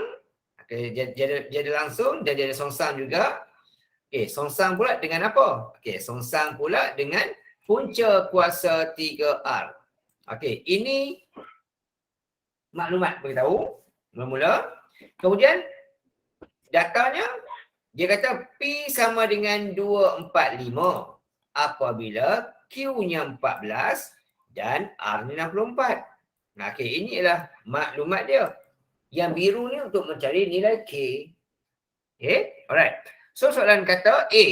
A: Okey, jadi langsung dan jadi songsang juga. Okey, songsang pula dengan apa? Okey, songsang pula dengan punca kuasa 3R. Okey, ini maklumat beritahu mula-mula. Kemudian datanya dia kata P sama dengan 245 apabila Q-nya 14 dan R-nya 64. Nah, okey, ini adalah maklumat dia. Yang biru ni untuk mencari nilai K. Okey, alright. So soalan kata A,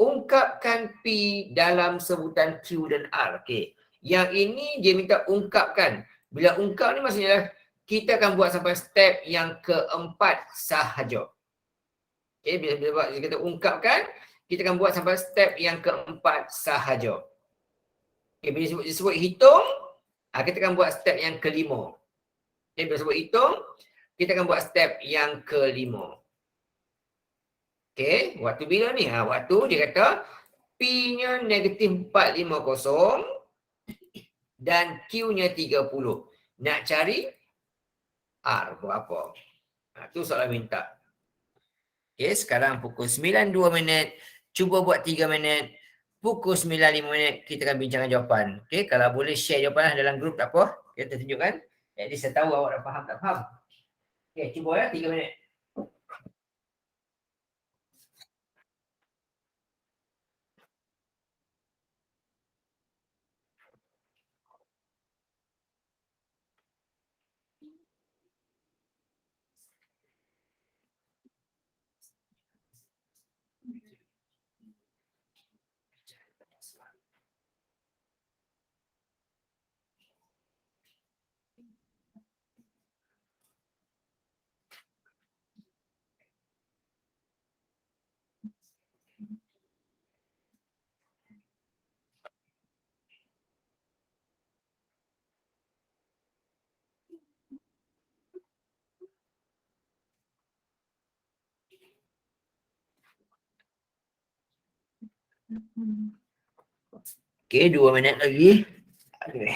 A: ungkapkan P dalam sebutan Q dan R. Okey. Yang ini dia minta ungkapkan. Bila ungkap ni maksudnya kita akan buat sampai step yang keempat sahaja. Okey, bila kita ungkapkan, kita akan buat sampai step yang keempat sahaja. Okey, bila disebut hitung, kita akan buat step yang kelima. Okey, bila disebut hitung, kita akan buat step yang kelima. Okey, waktu bila ni? Waktu dia kata P-nya negatif 450 dan Q-nya 30. Nak cari R berapa? Tu soalan minta. Okey, sekarang pukul 9.02 minit. Cuba buat 3 minit. Pukul 9.05 minit, kita akan bincangkan jawapan. Okey, kalau boleh share jawapan dalam grup tak apa. Kita tunjukkan. Jadi saya tahu awak dah faham tak faham. Okey, cuba ya 3 minit. Okey, 2 minit lagi. Aduh.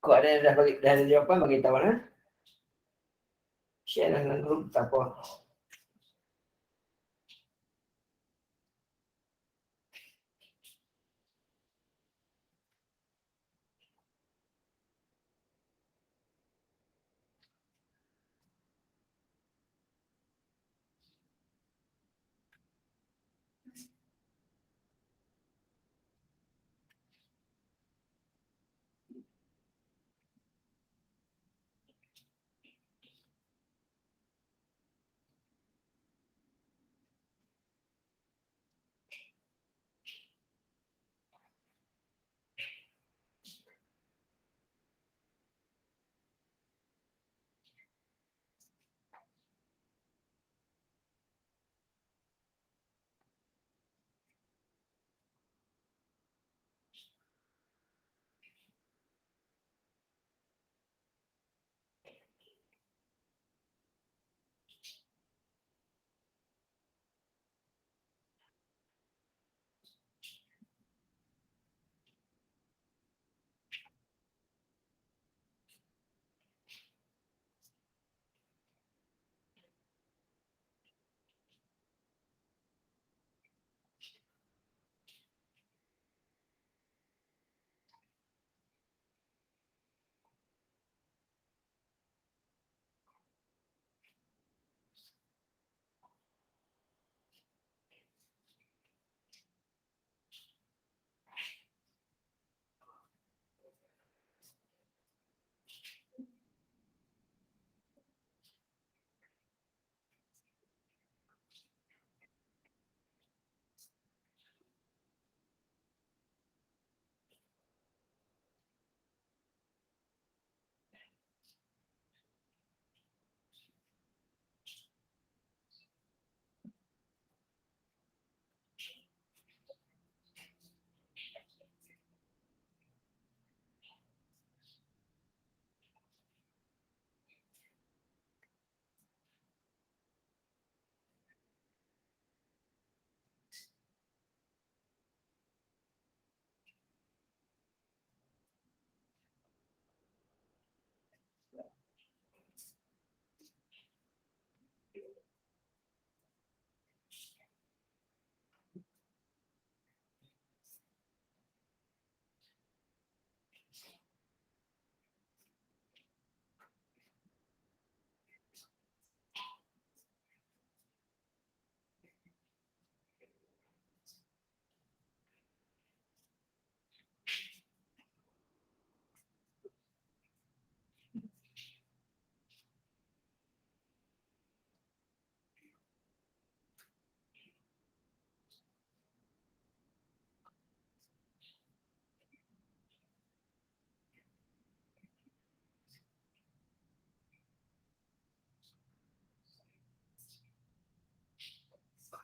A: Kau ada dah ada jawapan, bagi tahu lah. Share dalam grup tak apa.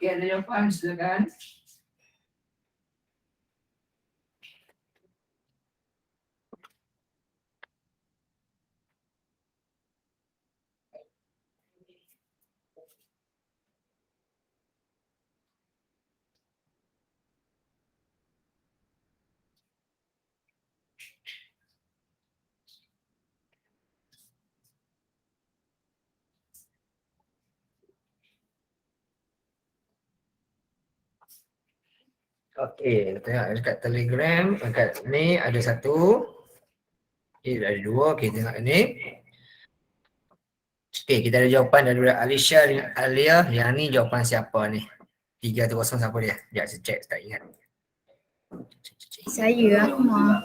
A: Okey, ada jawapan, silakan. Okey, tengok dekat Telegram, dekat ni ada satu. Okey, ada dua. Okey, tengok ni. Okey, kita ada jawapan daripada Alisha dengan Alia. Yang ni jawapan siapa ni? 3 atau 0 siapa dia? Sekejap saya check, tak ingat.
B: Saya Akmal.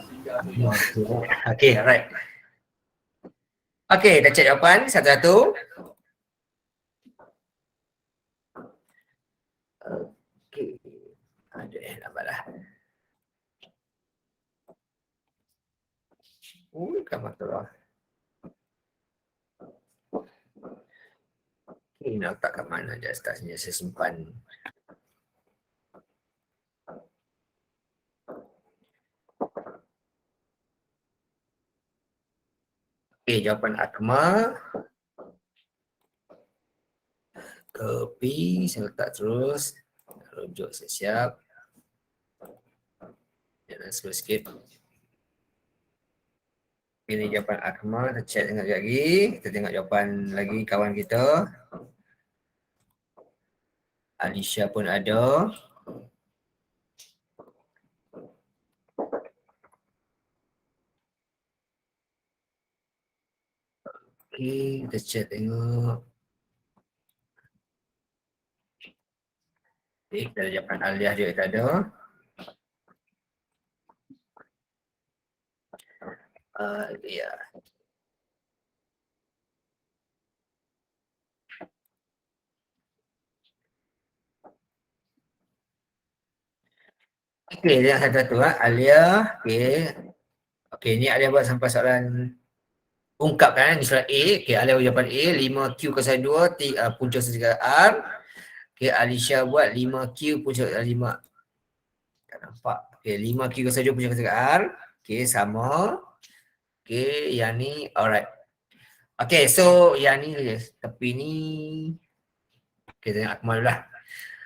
A: Okey, alright. Okey, dah check jawapan satu-satu. Okey. Ada lambatlah. Bukan masalah. Okey, nak letak kat mana je stasnya saya simpan. Okey, jawapan Akmal. Copy, saya letak terus. Rujuk saya siap. Jangan slow sikit. Ini jawapan Akmal, kita check tengok lagi. Kita tengok jawapan lagi kawan kita. Alisha pun ada. Okey, kita check tengok. Okey, kita ada jawapan Alia juga kita ada. Ya. Okey, yang satu-satu Alia. Okey. Okey, ni Alia buat sampai soalan ungkapkan ni soalan A. Okey, Alia buat jawapan A, 5Q kuasa 2 punca segala R. Okey, Alisha buat 5Q punca 5. Tak nampak. Okey, 5Q kuasa 2 punca segala R. Okey, sama. Okey, yang ni alright. Okey, so yang ni tepi ni. Okey, tengok Akmal dulu lah.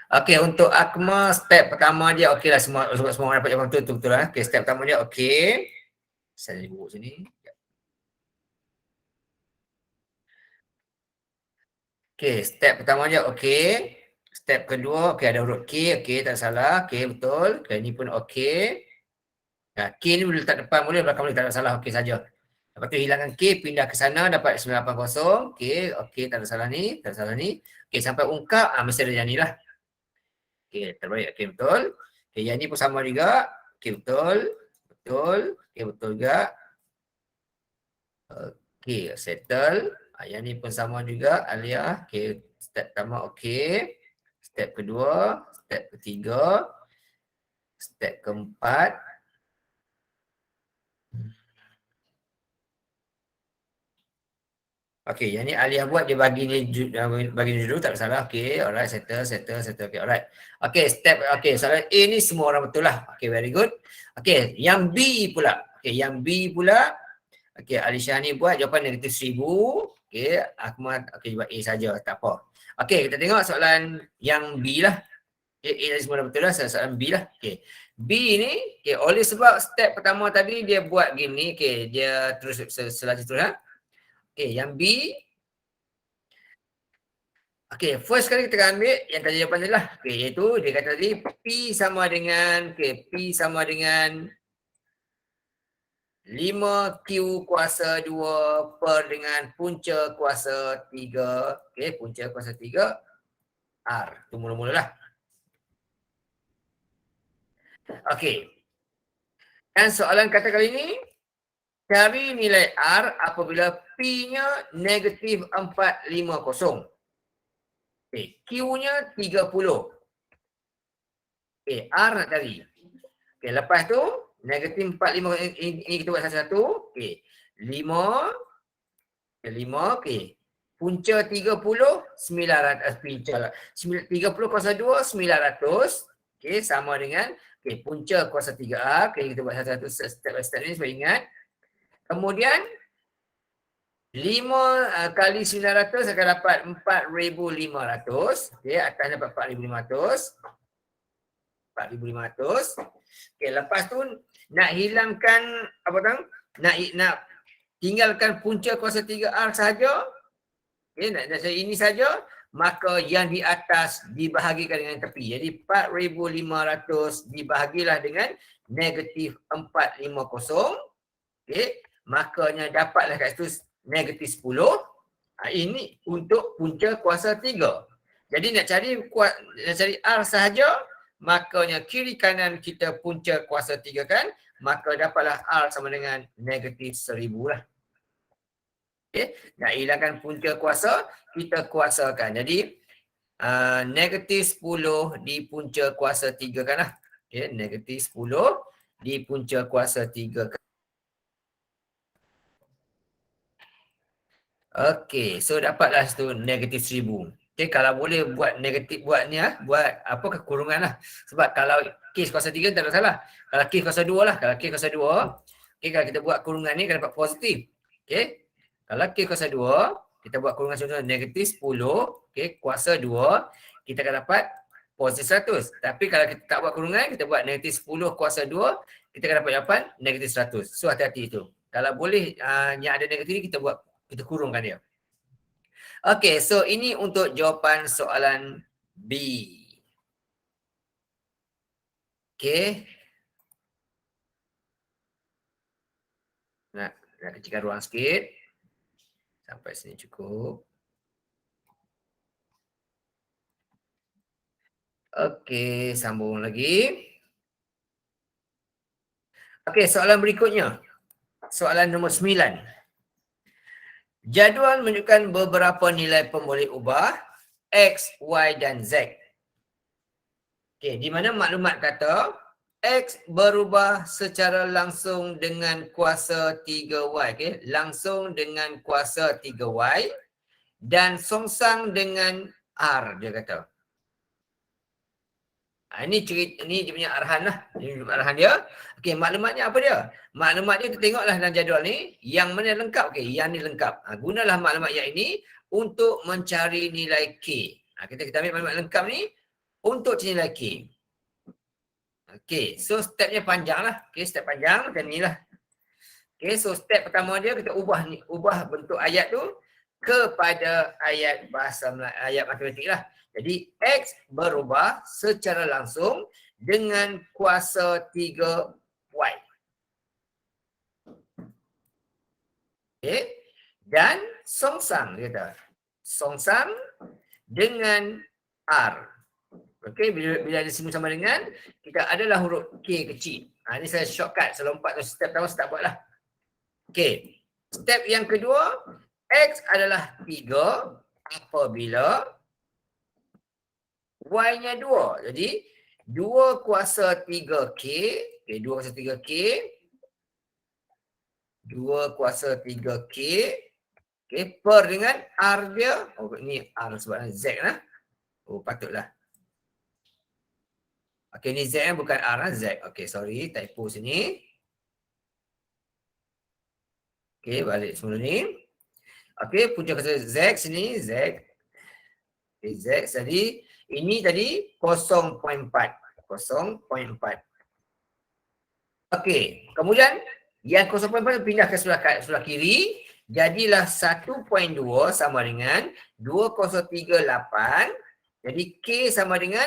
A: Okey, untuk Akmal step pertama dia okey lah, semua orang dapat jawapan betul lah. Okey, step pertama dia okey. Saya buat sini. Okey, step pertama dia okey. Step kedua okey, ada huruf K, okey tak salah. Okey, betul. Okey, ni pun okey. Nah, K ni boleh letak depan boleh, belakang boleh, tak ada salah. Okey saja. Lepas tu hilangkan K, pindah ke sana dapat 980. Okey, okey tak ada salah ni, tak ada salah ni. Okey, sampai ungkap mesti ada yang ni lah. Okey, terbaik. Okey, betul. Okey, yang ni pun sama juga. Okey, betul. Betul. Okey, betul juga. Okey, settle. Yang ni pun sama juga, Alia. Okey, step pertama okey. Step kedua, step ketiga, step keempat. Okey, yang ni Alia buat, dia bagi ni dulu, tak salah. Okey, alright, settle. Okey, alright. Okey, step, okey, soalan A ni semua orang betul lah. Okey, very good. Okey, yang B pula. Okey, yang B pula. Okey, Alisha ni buat jawapan negatif 1000. Okey, Ahmad, okey, buat A saja, tak apa. Okey, kita tengok soalan yang B lah. A semua dah betul lah, soalan B lah. Okey, B ni, okey, oleh sebab step pertama tadi dia buat gini, okey, dia terus selanjutnya. Okey, yang B. Okey, first kali kita akan ambil yang tadi jawapan tadi lah. Okey, iaitu dia kata tadi P sama dengan, okey, P sama dengan 5Q kuasa 2 per dengan punca kuasa 3. Okey, punca kuasa 3 R. Itu mula-mula lah. Okey. Dan soalan kata kali ini, cari nilai R apabila P-nya negatif 450. Okey, Q-nya 30. Okey, R nak cari. Okey, lepas tu negatif 45 ini kita buat satu-satu. Okey, 5. Okey, 5. Okey. punca 30, 900, punca lah. 30 kuasa 2, 900. Okey, sama dengan, okey, punca kuasa 3A. Okey, kita buat satu-satu step by step ni supaya ingat. Kemudian, 5 kali 900 akan dapat 4,500. Okey, atas dapat 4,500. 4,500. Okey, lepas tu nak hilangkan apa tu? Nak tinggalkan punca kuasa 3R sahaja. Okey, nak saya ini saja, maka yang di atas dibahagikan dengan tepi. Jadi 4,500 dibahagilah dengan negatif 450. Okey, makanya dapatlah kat situ negatif 10. Ini untuk punca kuasa 3. Jadi nak cari R sahaja, makanya kiri kanan kita punca kuasa 3 kan, maka dapatlah R sama dengan negatif 1,000 lah. Okay. Nak hilangkan punca kuasa, kita kuasakan. Jadi negatif 10 di punca kuasa 3 kan lah. Okay. Negatif 10 di punca kuasa 3 kan. Okey, so dapatlah situ negatif 1,000. Okay, kalau boleh buat negatif, buat ni lah, buat apa kekurungan lah. Sebab kalau kes kuasa 3 tak ada salah. Kalau kes kuasa 2 lah, kalau kes kuasa 2, okay, kalau kita buat kurungan ni akan dapat positif. Okay, kalau kes kuasa 2, kita buat kurungan contoh negatif 10, okay, kuasa 2, kita akan dapat positif 100. Tapi kalau kita tak buat kurungan, kita buat negatif 10 kuasa 2, kita akan dapat jawapan negatif 100. So hati-hati itu. Kalau boleh yang ada negatif ni kita kurungkan dia. Okey, so ini untuk jawapan soalan B. Okey. Nak kecilkan ruang sikit. Sampai sini cukup. Okey, sambung lagi. Okey, soalan berikutnya. Soalan nombor 9. Jadual menunjukkan beberapa nilai pemboleh ubah X, Y dan Z. Okey, di mana maklumat kata X berubah secara langsung dengan kuasa 3Y. Okey, langsung dengan kuasa 3Y dan songsang dengan R, dia kata. Ini dia punya arahan lah. Ini arahan dia. Okey, maklumatnya apa dia? Maklumat dia kita tengoklah dalam jadual ni. Yang mana lengkap? Okey, yang ni lengkap. Gunalah maklumat yang ini untuk mencari nilai K. Kita ambil maklumat lengkap ni untuk cari nilai K. Okey, so stepnya panjang lah. Okey, step panjang macam ni lah. Okey, so step pertama dia kita ubah bentuk ayat tu kepada ayat bahasa ayat matematik lah. Jadi X berubah secara langsung dengan kuasa 3Y. Okay. Dan songsang, dia kata. Songsang dengan R. Okey, bila ada semua sama dengan, kita adalah huruf K kecil. Ini saya shortcut, saya lompat tu step pertama saya tak buat lah. Okey, step yang kedua, X adalah 3 apabila Y-nya 2. Jadi 2 kuasa 3K. Okay, 2 kuasa 3K. 2 kuasa 3K. Okay, per dengan R dia. Oh, ni R sebabnya Z lah. Oh, patutlah. Okay, ni Z bukan R lah. Z. Okay, sorry. Typo sini. Okay, balik semula ni. Okay, punca kuasa Z sini. Z. Okay, Z tadi. Ini tadi 0.4. 0.4. Okey, kemudian yang 0.4 pindah ke sebelah kiri. Jadilah 1.2 sama dengan 2038. Jadi K sama dengan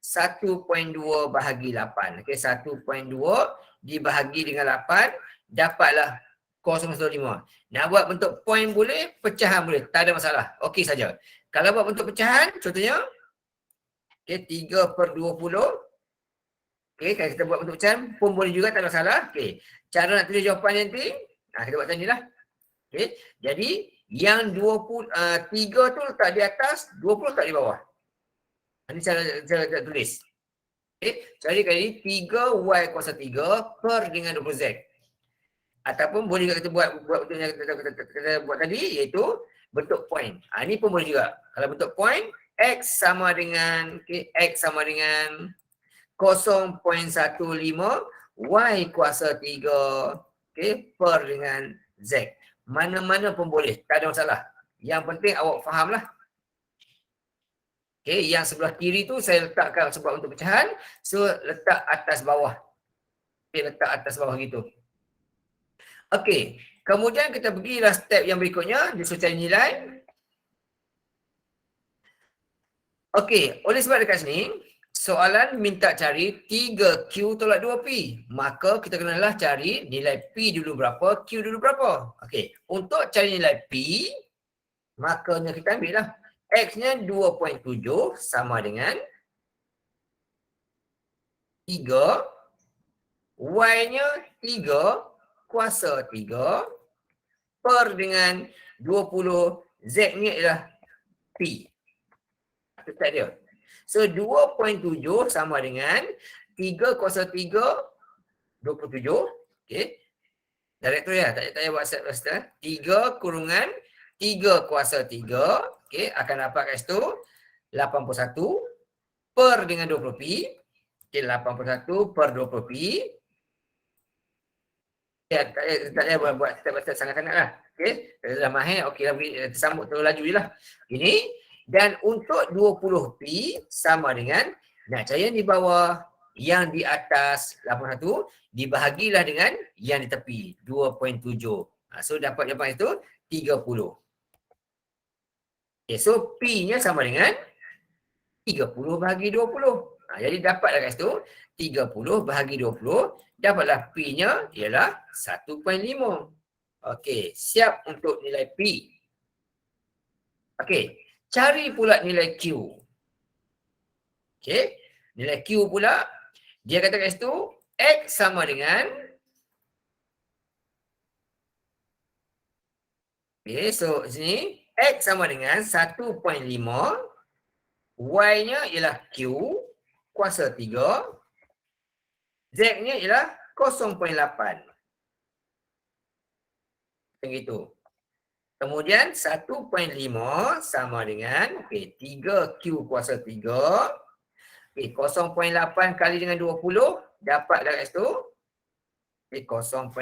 A: 1.2 bahagi 8. Okey, 1.2 dibahagi dengan 8. Dapatlah 0.05. Nak buat bentuk point boleh, pecahan boleh. Tak ada masalah. Okey saja. Kalau buat bentuk pecahan, contohnya okay, 3/20. Okay, kalau kita buat bentuk pecahan pun boleh juga, tak ada masalah. Okay, cara nak tulis jawapan nanti, kita buat macam ni lah. Okay, jadi yang 3 tu letak di atas, 20 letak di bawah. Ini cara tulis. Okay, jadi kali ini 3Y kuasa 3 per dengan 20Z. Ataupun boleh juga kita buat bentuk yang kita buat tadi, iaitu bentuk point. Ini pun boleh juga. Kalau bentuk point, X sama dengan, X sama dengan 0.15 Y kuasa 3 per dengan Z. Mana-mana pun boleh, tak ada masalah. Yang penting awak fahamlah. Yang sebelah kiri tu saya letakkan sebab untuk pecahan, so letak atas bawah. Letak atas bawah gitu. Kemudian kita pergilah step yang berikutnya, dia suruh cari nilai. Oleh sebab dekat sini, soalan minta cari 3Q tolak 2P. Maka kita kenalah cari nilai P dulu berapa, Q dulu berapa. Untuk cari nilai P, makanya kita ambil lah. X-nya 2.7 sama dengan 3. Y-nya 3 kuasa 3 per dengan 20. Z-nya ialah P. Tak dia. So 2.7 sama dengan 3 kuasa 3, 27. Direct tu ya, tak payah buat step. 3 kurungan 3 kuasa 3, akan dapat kat situ 81 per dengan 20P. 81 per 20P. Tak payah buat step sangat-sangat lah. Dah mahir, lah, tersambut terus laju je lah. Ini. Dan untuk 20P sama dengan, nak cari yang di bawah, yang di atas 81, dibahagilah dengan yang di tepi, 2.7. So dapat jawapan itu 30. So P-nya sama dengan 30 bahagi 20. Jadi dapatlah kat situ, 30 bahagi 20, dapatlah P-nya ialah 1.5. Siap untuk nilai P. Cari pula nilai Q. Nilai Q pula, dia kata kat situ, X sama dengan, so sini, X sama dengan 1.5, Y-nya ialah Q, kuasa 3, Z-nya ialah 0.8. Begitu. Kemudian 1.5 sama dengan 3Q kuasa 3. 0.8 kali dengan 20 dapat kat situ. 0.8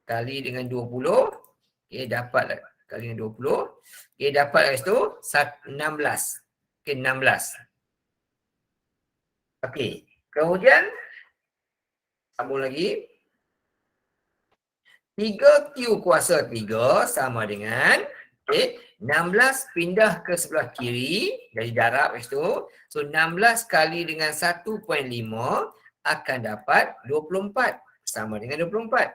A: kali dengan 20. Dapat kali dengan 20. Dapat kat situ 16. 16. Kemudian sambung lagi. 3Q kuasa 3 sama dengan 16 pindah ke sebelah kiri dari darab itu. So 16 kali dengan 1.5 akan dapat 24 sama dengan 24.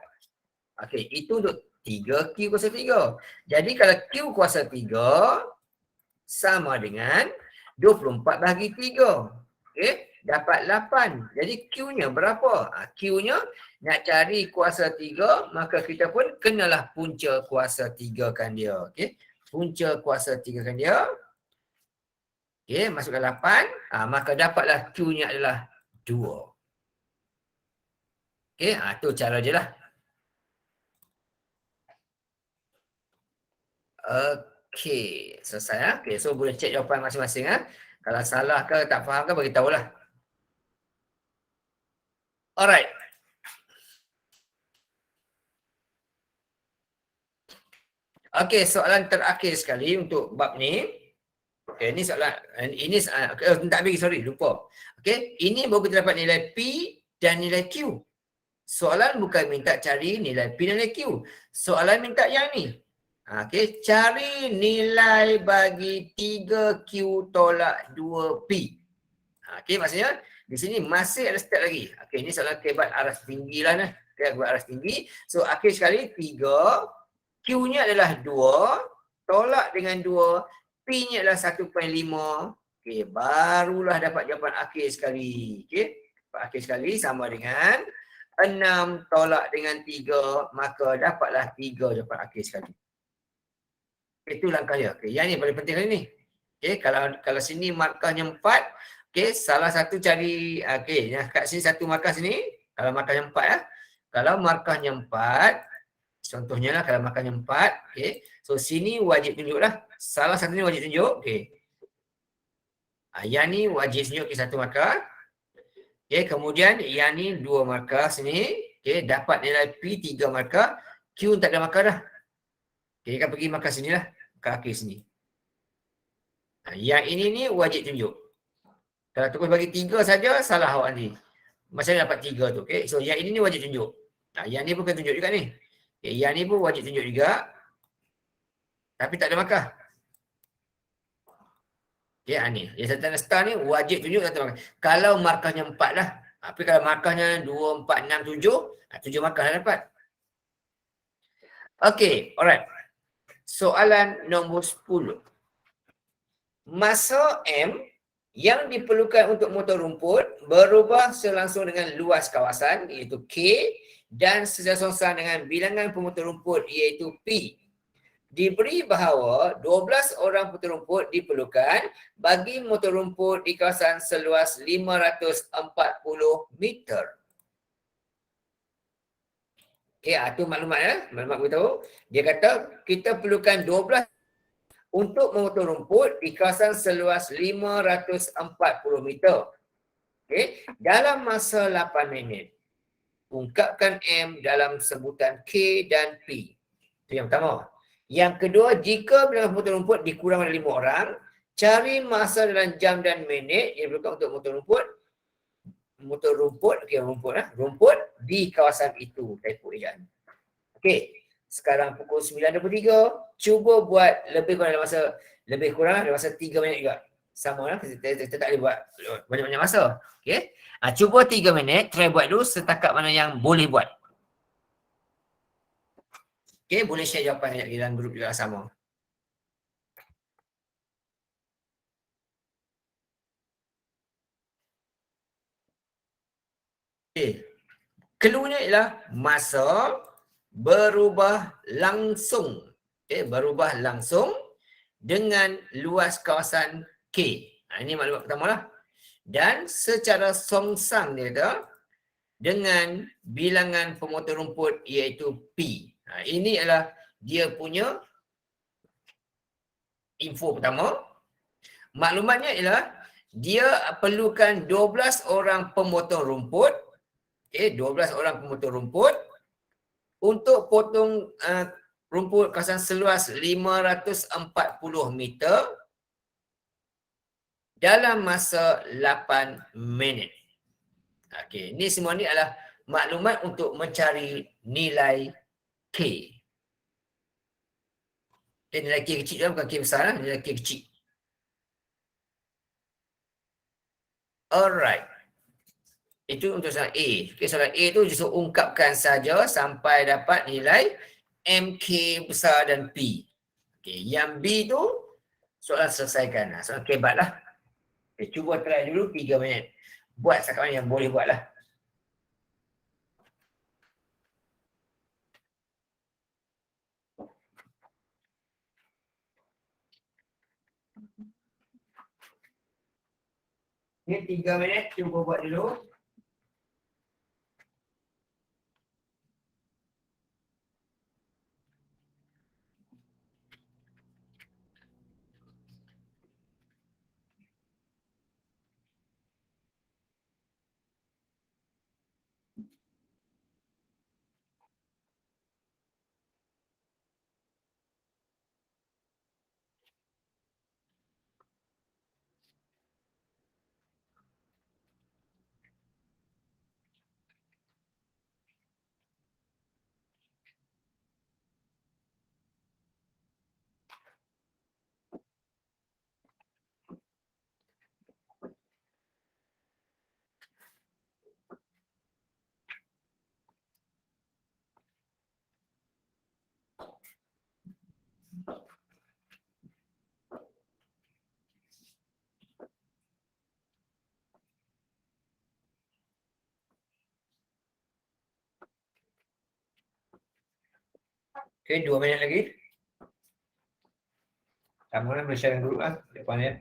A: Itu untuk 3Q kuasa 3. Jadi kalau Q kuasa 3 sama dengan 24 bahagi 3. Dapat 8. Jadi Q-nya berapa? Q-nya nak cari kuasa 3, maka kita pun kenalah punca kuasa 3 kan dia. Punca kuasa 3 kan dia. Masukkan 8. Maka dapatlah Q-nya adalah 2. Tu cara je lah. Selesai. So boleh cek jawapan masing-masing. Kalau salah ke tak faham ke, bagi tahulah. Alright. Soalan terakhir sekali untuk bab ni. Ini soalan, tak bagi, sorry, lupa. Ini baru kita dapat nilai P dan nilai Q. Soalan bukan minta cari nilai P dan nilai Q. Soalan minta yang ni. Cari nilai bagi 3Q tolak 2P. Maksudnya di sini masih ada step lagi. Ini soalan kebat aras tinggi lah. Kebat aras tinggi. So akhir sekali 3. Q-nya adalah 2. Tolak dengan 2. P-nya adalah 1.5. Barulah dapat jawapan akhir sekali. Akhir sekali sama dengan 6 tolak dengan 3. Maka dapatlah 3 jawapan akhir sekali. Itu langkah dia. Yang ni paling penting kali ni. Kalau sini markahnya 4. Salah satu cari, kat sini satu markah sini. Kalau markahnya 4 Kalau markahnya 4, Contohnya lah kalau markahnya 4, okey. So sini wajib tunjuklah. Salah satu ni wajib tunjuk, okey. Yang ni wajib tunjuk ke satu markah. Okey, kemudian yang ni 2 markah sini. Okey, dapat nilai P 3 markah. Q tak ada markah dah. Okey, kan pergi markah sini lah. Markah akhir sini. Yang ini ni wajib tunjuk. Kalau terus bagi 3 saja, salah awak nanti. Macam mana dapat 3 tu, okey. So yang ini ni wajib tunjuk. Yang ni pun kena tunjuk juga ni. Okay, yang ni pun wajib tunjuk juga. Tapi tak ada markah. Okey, ni. Yang tanda star ni wajib tunjuk tak ada markah. Kalau markahnya 4 lah. Tapi kalau markahnya 2, 4, 6, 7, 7 markah dah dapat. Okey, alright. Soalan nombor 10. Masa M yang diperlukan untuk motor rumput berubah selangsung dengan luas kawasan iaitu K dan secara songsang dengan bilangan pemotor rumput iaitu P. Diberi bahawa 12 orang pemotor rumput diperlukan bagi motor rumput di kawasan seluas 540 meter. Okey, itu maklumat ya. Maklumat beritahu. Dia kata kita perlukan 12 untuk memotor rumput di kawasan seluas 540 meter. Okey, dalam masa 8 minit. Ungkapkan M dalam sebutan K dan P. Itu yang pertama. Yang kedua, jika bilangan pemotor rumput dikurang oleh 5 orang, cari masa dalam jam dan minit yang diperlukan untuk motor rumput, okey, rumput di kawasan itu. Typo ejaan. Okey. Sekarang pukul 9.23, cuba buat lebih kurang dalam masa dalam masa 3 minit juga. Sama lah, kita tak boleh buat banyak-banyak masa. Okey. Cuba 3 minit, try buat dulu setakat mana yang boleh buat. Okey, boleh share jawapan di dalam grup juga sama. Okey. Cluenya ialah masa berubah langsung. Okey, berubah langsung dengan luas kawasan K. Ini maklumat pertama lah. Dan secara songsang dia kata dengan bilangan pemotor rumput iaitu P. Ini adalah dia punya info pertama. Maklumatnya ialah dia perlukan 12 orang pemotong rumput. Okey, 12 orang pemotong rumput untuk potong rumput kawasan seluas 540 meter dalam masa 8 minit. Okey, ni semua ni adalah maklumat untuk mencari nilai K. Nilai K kecil lah, bukan K besar lah, nilai K kecil. Alright. Itu untuk soalan A. Okay, soalan A tu justru ungkapkan saja sampai dapat nilai MK besar dan P. Okay, yang B tu soalan selesaikan. Soalan kebat lah. Okay, cuba try dulu 3 minit. Buat setakat mana yang boleh buat lah. Ni 3 minit, cuba buat dulu. Okay, 2 minit lagi. Sama lah, boleh share dulu lah depan ya.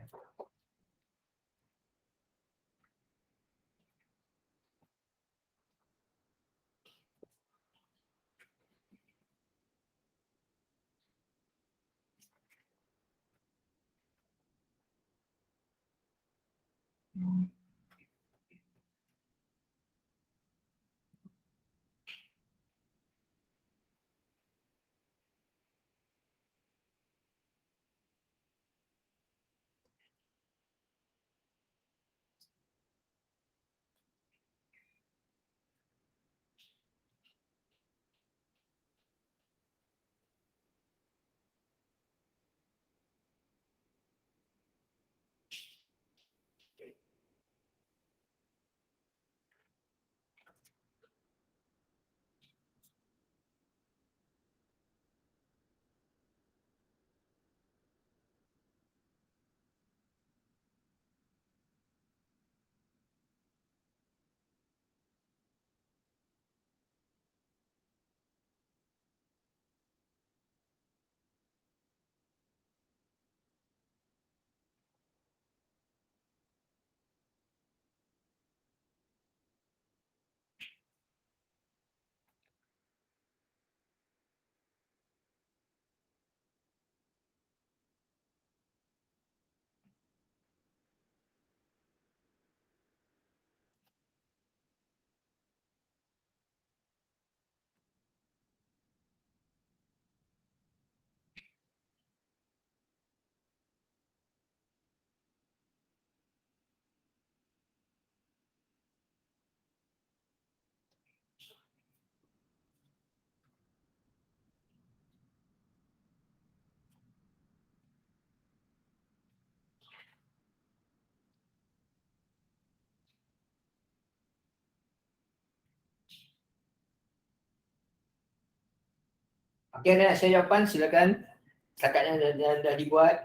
A: Okey, ada nak share jawapan? Silakan. Setakat dah dibuat.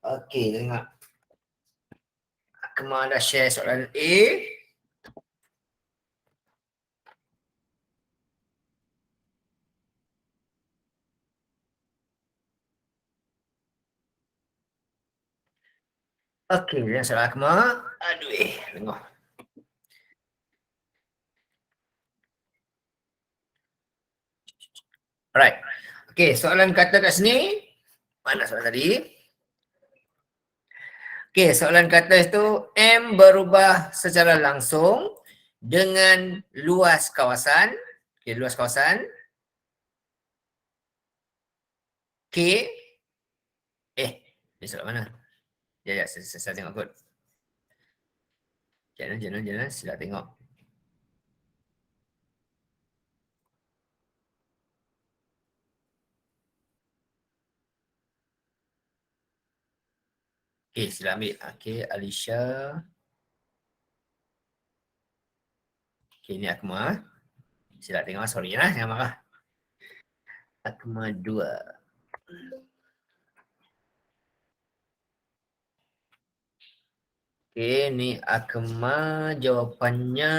A: Okey, tengok. Akmal dah share soalan A. Okey, dan soalan Akmal. Aduh, tengok. Alright. Okey, soalan kata kat sini. Mana soalan tadi? Okey, soalan kata itu M berubah secara langsung dengan luas kawasan. Okey, luas kawasan. K. Ni soalan mana? Ya, saya tengok kot. Jangan. Sila tengok. Okey, sila ambil. Okey, Alisha. Okey, ni Akmal. Sila tengok, sorry lah, jangan marah. Akmal 2. Okey, ni Akmal jawapannya.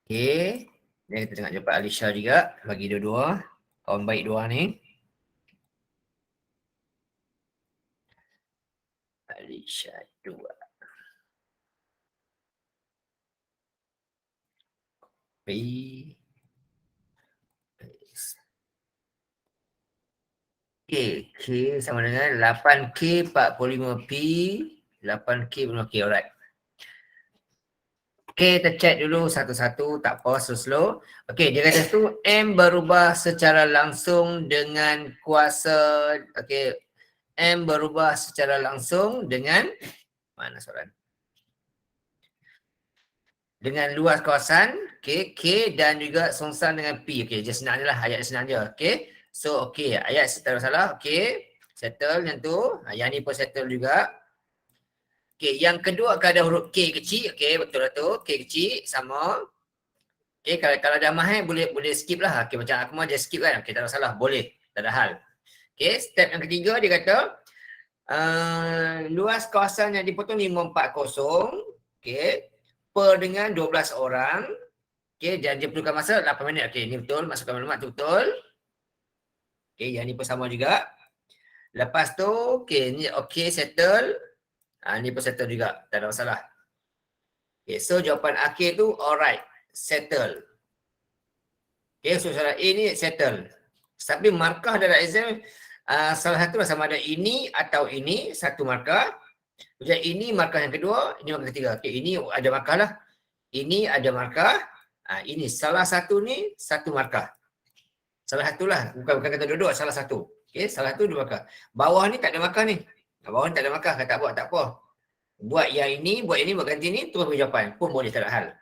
A: Okey. Ni kita tengok jawapan Alisha juga. Bagi dua-dua. Kawan baik dua ni. Alisha 2. P. Okey, K sama dengan 8K 45P. 8K 45K, alright. Okey, kita check dulu satu-satu, tak pause slow. Okey, dia kata tu M berubah secara langsung dengan kuasa. Okey, M berubah secara langsung dengan mana soalan? Dengan luas kawasan, okey, K dan juga songsang dengan P. Okey, je senang je lah, ayat senang je. Okey. So, okey, ayat settle salah. Okey. Settle yang tu. Yang ni pun settle juga. Okey, yang kedua akan ada huruf K kecil. Okey, betul lah tu. K kecil sama. Okey, kalau dah mahal boleh skip lah. Okey, macam aku mau dia skip kan. Okey, tak ada salah. Boleh. Tak ada hal. Okey, step yang ketiga dia kata luas kawasan yang dipotong 540. Okey. Per dengan 12 orang. Okey, dan dia perlukan masa 8 minit. Okey, ni betul. Masukkan maklumat tu betul. Okey, yang ni pun sama juga. Lepas tu, okey, ni okey settle. Ni pun settle juga. Tak ada masalah. Okay, so jawapan akhir tu alright. Settle. Okay, so soalan A ni settle. Tapi markah dalam exam salah satu sama ada ini atau ini satu markah. Kemudian ini markah yang kedua, ini markah ketiga. Okey, ini ada markah lah. Ini ada markah. Ini salah satu ni satu markah. Salah satulah, bukan kata dua-dua, salah satu. Okey, salah satu dua markah. Bawah ni tak ada markah ni. Bawah ni tak ada markah, kata buat tak apa. Buat yang ini, buat ini, buat ganti ni, terus beri jawapan. Pun boleh, tak ada hal.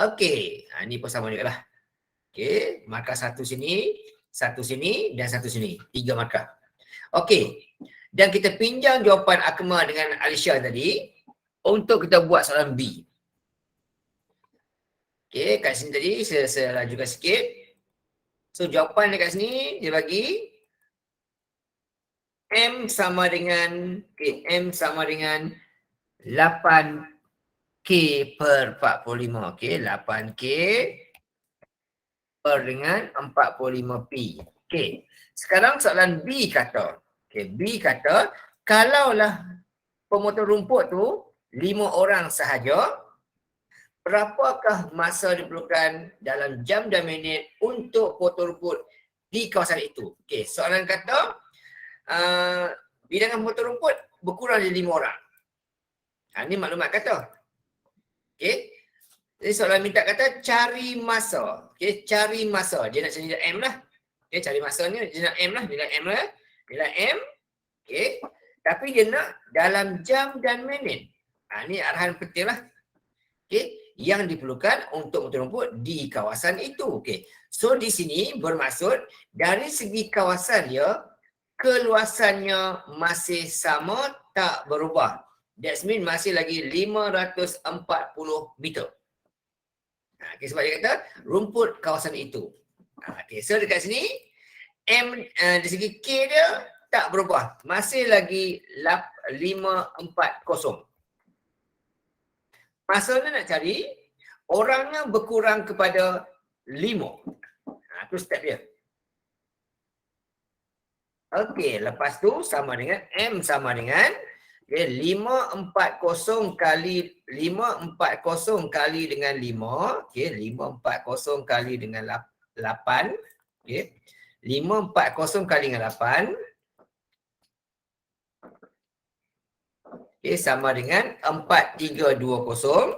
A: Okey, ni pun sama juga lah. Okey, markah satu sini dan satu sini. 3 markah. Okey, dan kita pinjam jawapan Akmal dengan Alisha tadi untuk kita buat soalan B. Okey, kat sini tadi saya lajukan sikit. So jawapan dekat sini dia bagi M sama dengan M sama dengan 8K per 45. Okey, 8K per dengan 45P. Okey. Sekarang soalan B kata. Okey, B kata kalaulah pemotong rumput tu 5 orang sahaja, berapakah masa diperlukan dalam jam dan minit untuk potong rumput di kawasan itu? Okey, soalan kata bilangan potong rumput berkurang dari 5 orang. Ini maklumat kata. Okey. Jadi soalan minta kata cari masa. Okey, cari masa. Dia nak cari nilai M lah. Okey, cari masa ni dia nak M lah, nilai M lah. Nilai M. Okey. Tapi dia nak dalam jam dan minit. Ni arahan penting lah. Okey, yang diperlukan untuk potong rumput di kawasan itu. Okey. So di sini bermaksud dari segi kawasan dia, keluasannya masih sama, tak berubah. That means masih lagi 540 meter. Okay, sebab dia kata rumput kawasan itu. Okay, so dekat sini M dari segi K dia tak berubah. Masih lagi 540. Masalahnya nak cari orangnya berkurang kepada 5. Itu step dia. Okey, lepas tu sama dengan M sama dengan 540 kali 540 kali dengan 5. Okey, 540 kali dengan 8. Okey. 540 kali dengan 8. Okey, sama dengan 4320.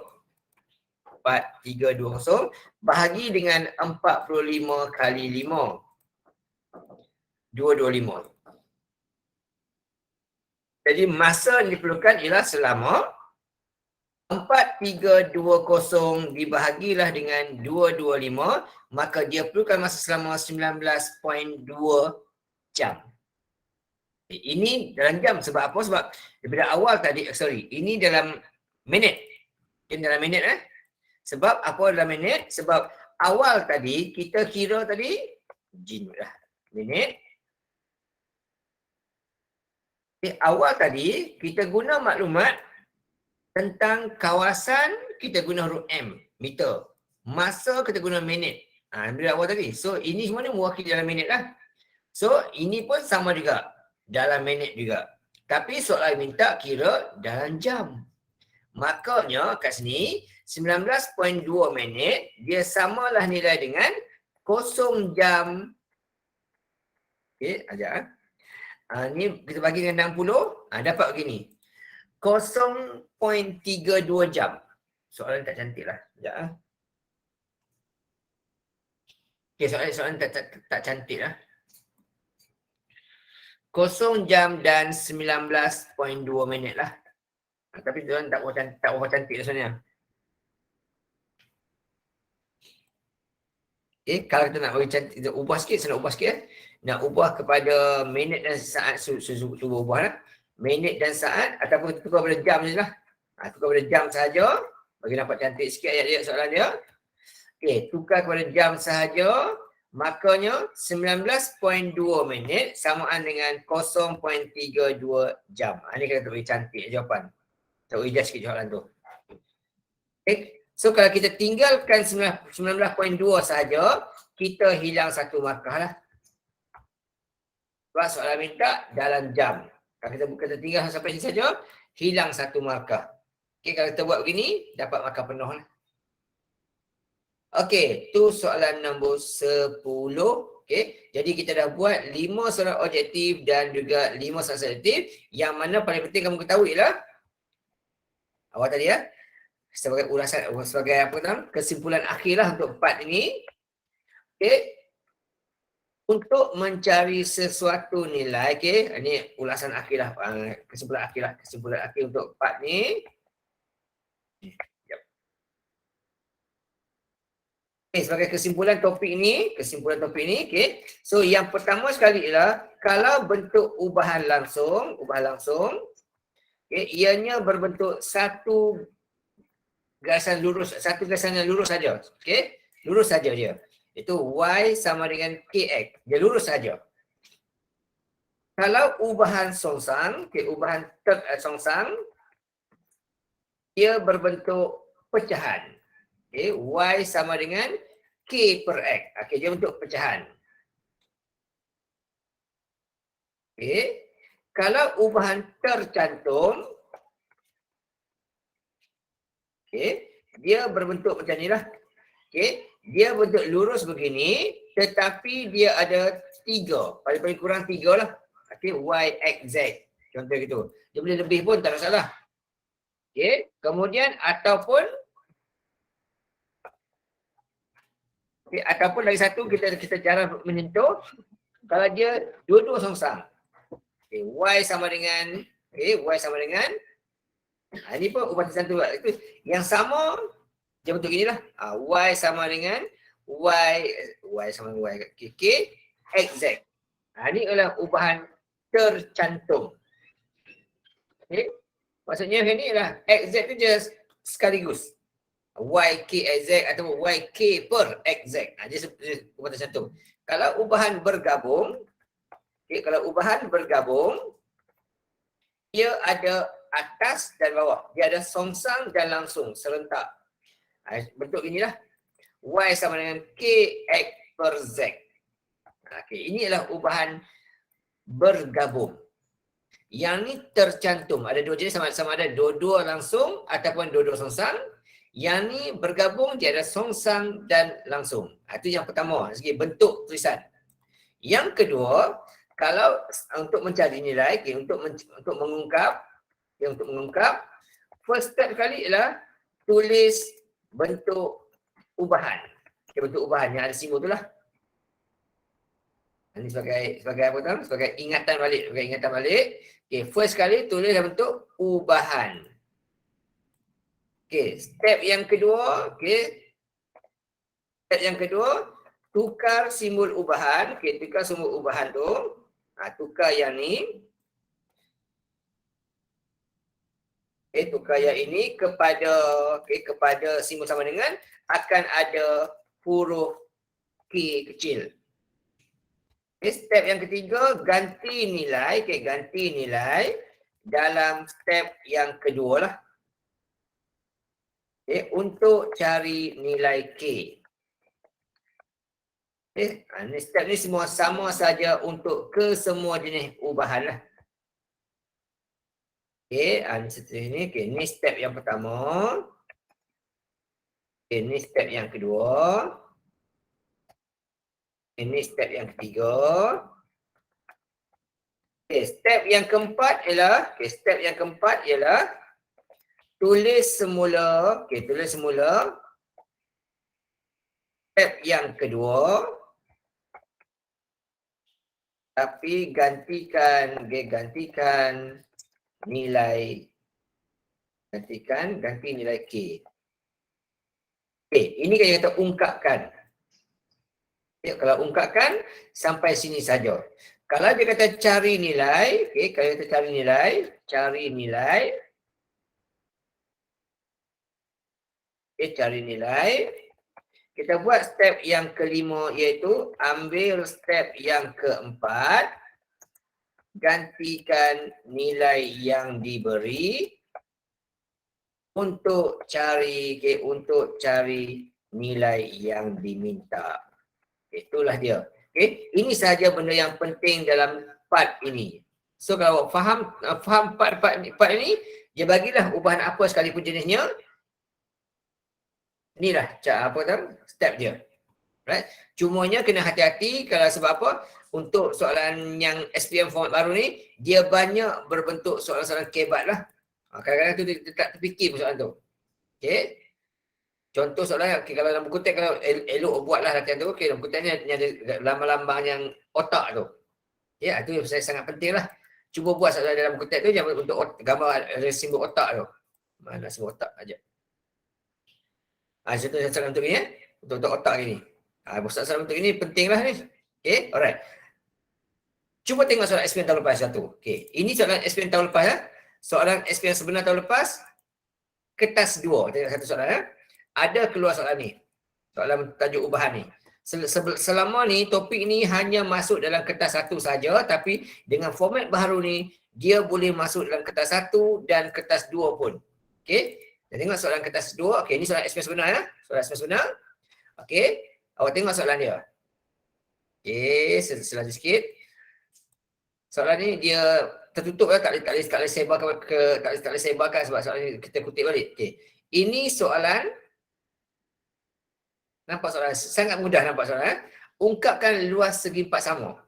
A: 4320 bahagi dengan 45 kali 5. 225. Jadi masa yang diperlukan ialah selama 4320 dibahagilah dengan 225, maka dia perlukan masa selama 19.2 jam. Ini dalam jam. Sebab apa? Sebab daripada awal tadi, ini dalam minit. Ini dalam minit Sebab apa dalam minit? Sebab awal tadi kita kira tadi minit. Awal tadi kita guna maklumat tentang kawasan, kita guna huruf M, meter. Masa kita guna minit. Bila awal tadi. So ini semua ni mewakili dalam minit lah. So ini pun sama juga. Dalam minit juga. Tapi soalan minta kira dalam jam. Makanya kat sini 19.2 minit dia samalah nilai dengan 0 jam. Okey, ajak ni kita bagi dengan 60, dapat begini. 0.32 jam. Soalan tak cantik lah. Sekejap. Okey, soalan tak cantik lah. 0 jam dan 19.2 minit lah. Tapi soalan tak berapa cantik lah sebenarnya. Okay, kalau kita nak bagi cantik, kita ubah sikit, saya nak ubah sikit. Nak ubah kepada minit dan saat, cuba ubah lah. Minit dan saat, ataupun kita tukar pada jam je lah. Tukar pada jam sahaja, bagi nampak cantik sikit ayat-ayat soalan dia. Okay, tukar kepada jam sahaja, makanya 19.2 minit samaan dengan 0.32 jam. Ini kita bagi cantik jawapan. Kita bagi sikit soalan tu. Okay. So kalau kita tinggalkan 19.2 sahaja, kita hilang satu markah lah. Sebab soalan minta dalam jam. Kalau kita tinggal sampai sini saja, hilang satu markah. Okay, kalau kita buat begini, dapat markah penuh lah. Okey, tu soalan nombor 10. Okey, jadi kita dah buat 5 soalan objektif dan juga 5 soalan selektif. Yang mana paling penting kamu ketahui lah awal tadi ya, sebagai ulasan, sebagai apa nama, kesimpulan akhir lah untuk part ini. Okey, untuk mencari sesuatu nilai, okey, ini ulasan akhir lah, kesimpulan akhir untuk part ni. Okay, sebagai kesimpulan topik ni, okey. So yang pertama sekali ialah kalau bentuk ubahan langsung, okey, ianya berbentuk satu garasan lurus, satu garasan yang lurus saja, okey. Lurus saja dia. Itu y sama dengan kx. Dia lurus saja. Kalau ubahan songsang, okey, ubahan songsang, dia berbentuk pecahan. Okay, y sama dengan k per x. Okay, dia bentuk pecahan. Okay. Kalau ubahan tercantum, okay, dia berbentuk macam ni lah. Okay. Dia bentuk lurus begini, tetapi dia ada 3. Paling kurang 3 lah. Okay, y, x, z. Contoh gitu. Dia boleh lebih pun tak ada salah. Okay. Kemudian ataupun okay, ataupun lagi satu kita cara menyentuh kalau dia dua-dua songsang. Okay, y sama dengan ini pun ubahan tercantum lah. Itu yang sama dia bentuk inilah. Y sama dengan y sama dengan y k x z. Ini adalah ubahan tercantum. Okay. Maksudnya ini adalah x z tu just sekaligus. Y, K, X, Z atau Y, K per X, Z. Dia ubahan tercantum. Kalau ubahan bergabung, okay, dia ada atas dan bawah. Dia ada songsang dan langsung, serentak. Bentuk inilah. Y sama dengan K, X per Z. Okay, ini adalah ubahan bergabung. Yang ni tercantum. Ada dua jenis, sama ada dua-dua langsung ataupun dua-dua songsang. Yang ni bergabung, dia ada songsang dan langsung. Itu yang pertama, segi bentuk tulisan. Yang kedua, kalau untuk mencari nilai, okay, untuk mengungkap, first step kali ialah tulis bentuk ubahan. Okay, bentuk ubahan yang ada simbol tu lah. Ini sebagai apa tahu? Sebagai ingatan balik. Okay, first kali tulis dalam bentuk ubahan. Okey, step yang kedua, tukar simbol ubahan. Okey, tukar simbol ubahan tu. Tukar yang ni. Tukar yang ini kepada simbol sama dengan akan ada huruf K kecil. Step yang ketiga, ganti nilai dalam step yang kedua lah. Untuk cari nilai K. Step ni semua sama saja untuk kesemua jenis ubahan lah. Seterusnya ni. Ni step yang pertama. Ni step yang kedua. Ini step yang ketiga. Step yang keempat ialah tulis semula. Step yang kedua. Tapi gantikan nilai. Ganti nilai K. Ini kan yang kita ungkapkan. Kalau ungkapkan, sampai sini saja. Kalau dia kata cari nilai, kalau kita cari nilai, kita buat step yang kelima, iaitu ambil step yang keempat, gantikan nilai yang diberi untuk cari nilai yang diminta. Itulah dia. Ini sahaja benda yang penting dalam part ini. So kalau faham part ini, dia bagilah ubahan apa sekalipun jenisnya. Inilah apa tu? Step dia. Right? Cumanya kena hati-hati kalau sebab apa? Untuk soalan yang SPM format baru ni, dia banyak berbentuk soalan-soalan kebat lah. Kadang-kadang tu dia tak terfikir soalan tu. Okay. Contoh soalan, okay, kalau dalam buku teks, kalau elok buatlah latihan tu, okay, dalam buku teks ni ada lambang-lambang yang otak tu. Ya, itu saya sangat penting lah. Cuba buat soalan dalam buku teks tu, jangan untuk gambar ada simbol otak tu. Mana simbol otak aja. Contoh soalan untuk ni, untuk otak ni. Soalan untuk ini penting lah ni. Okay, alright. Cuba tengok soalan SPM tahun lepas satu. Okay, ini soalan SPM tahun lepas ya. Soalan SPM sebenar tahun lepas, kertas 2. Tengok satu soalan ya. Ada keluar soalan ni. Soalan tajuk ubahan ni. Selama ni topik ni hanya masuk dalam kertas 1 saja, tapi dengan format baru ni dia boleh masuk dalam kertas 1 dan kertas 2 pun. Okey. Kita tengok soalan kertas 2. Okey, ini soalan SPM sebenar ya. Soalan SPM sebenar. Okey. Awak tengok soalan dia. Okey, selaju sikit. Soalan ni dia tertutup ya, tak boleh sebarkan tak boleh sebarkan sebab soalan ni kita kutip balik. Okey. Ini soalan. Nampak soalan? Sangat mudah nampak soalan. Ungkapkan luas segi empat sama.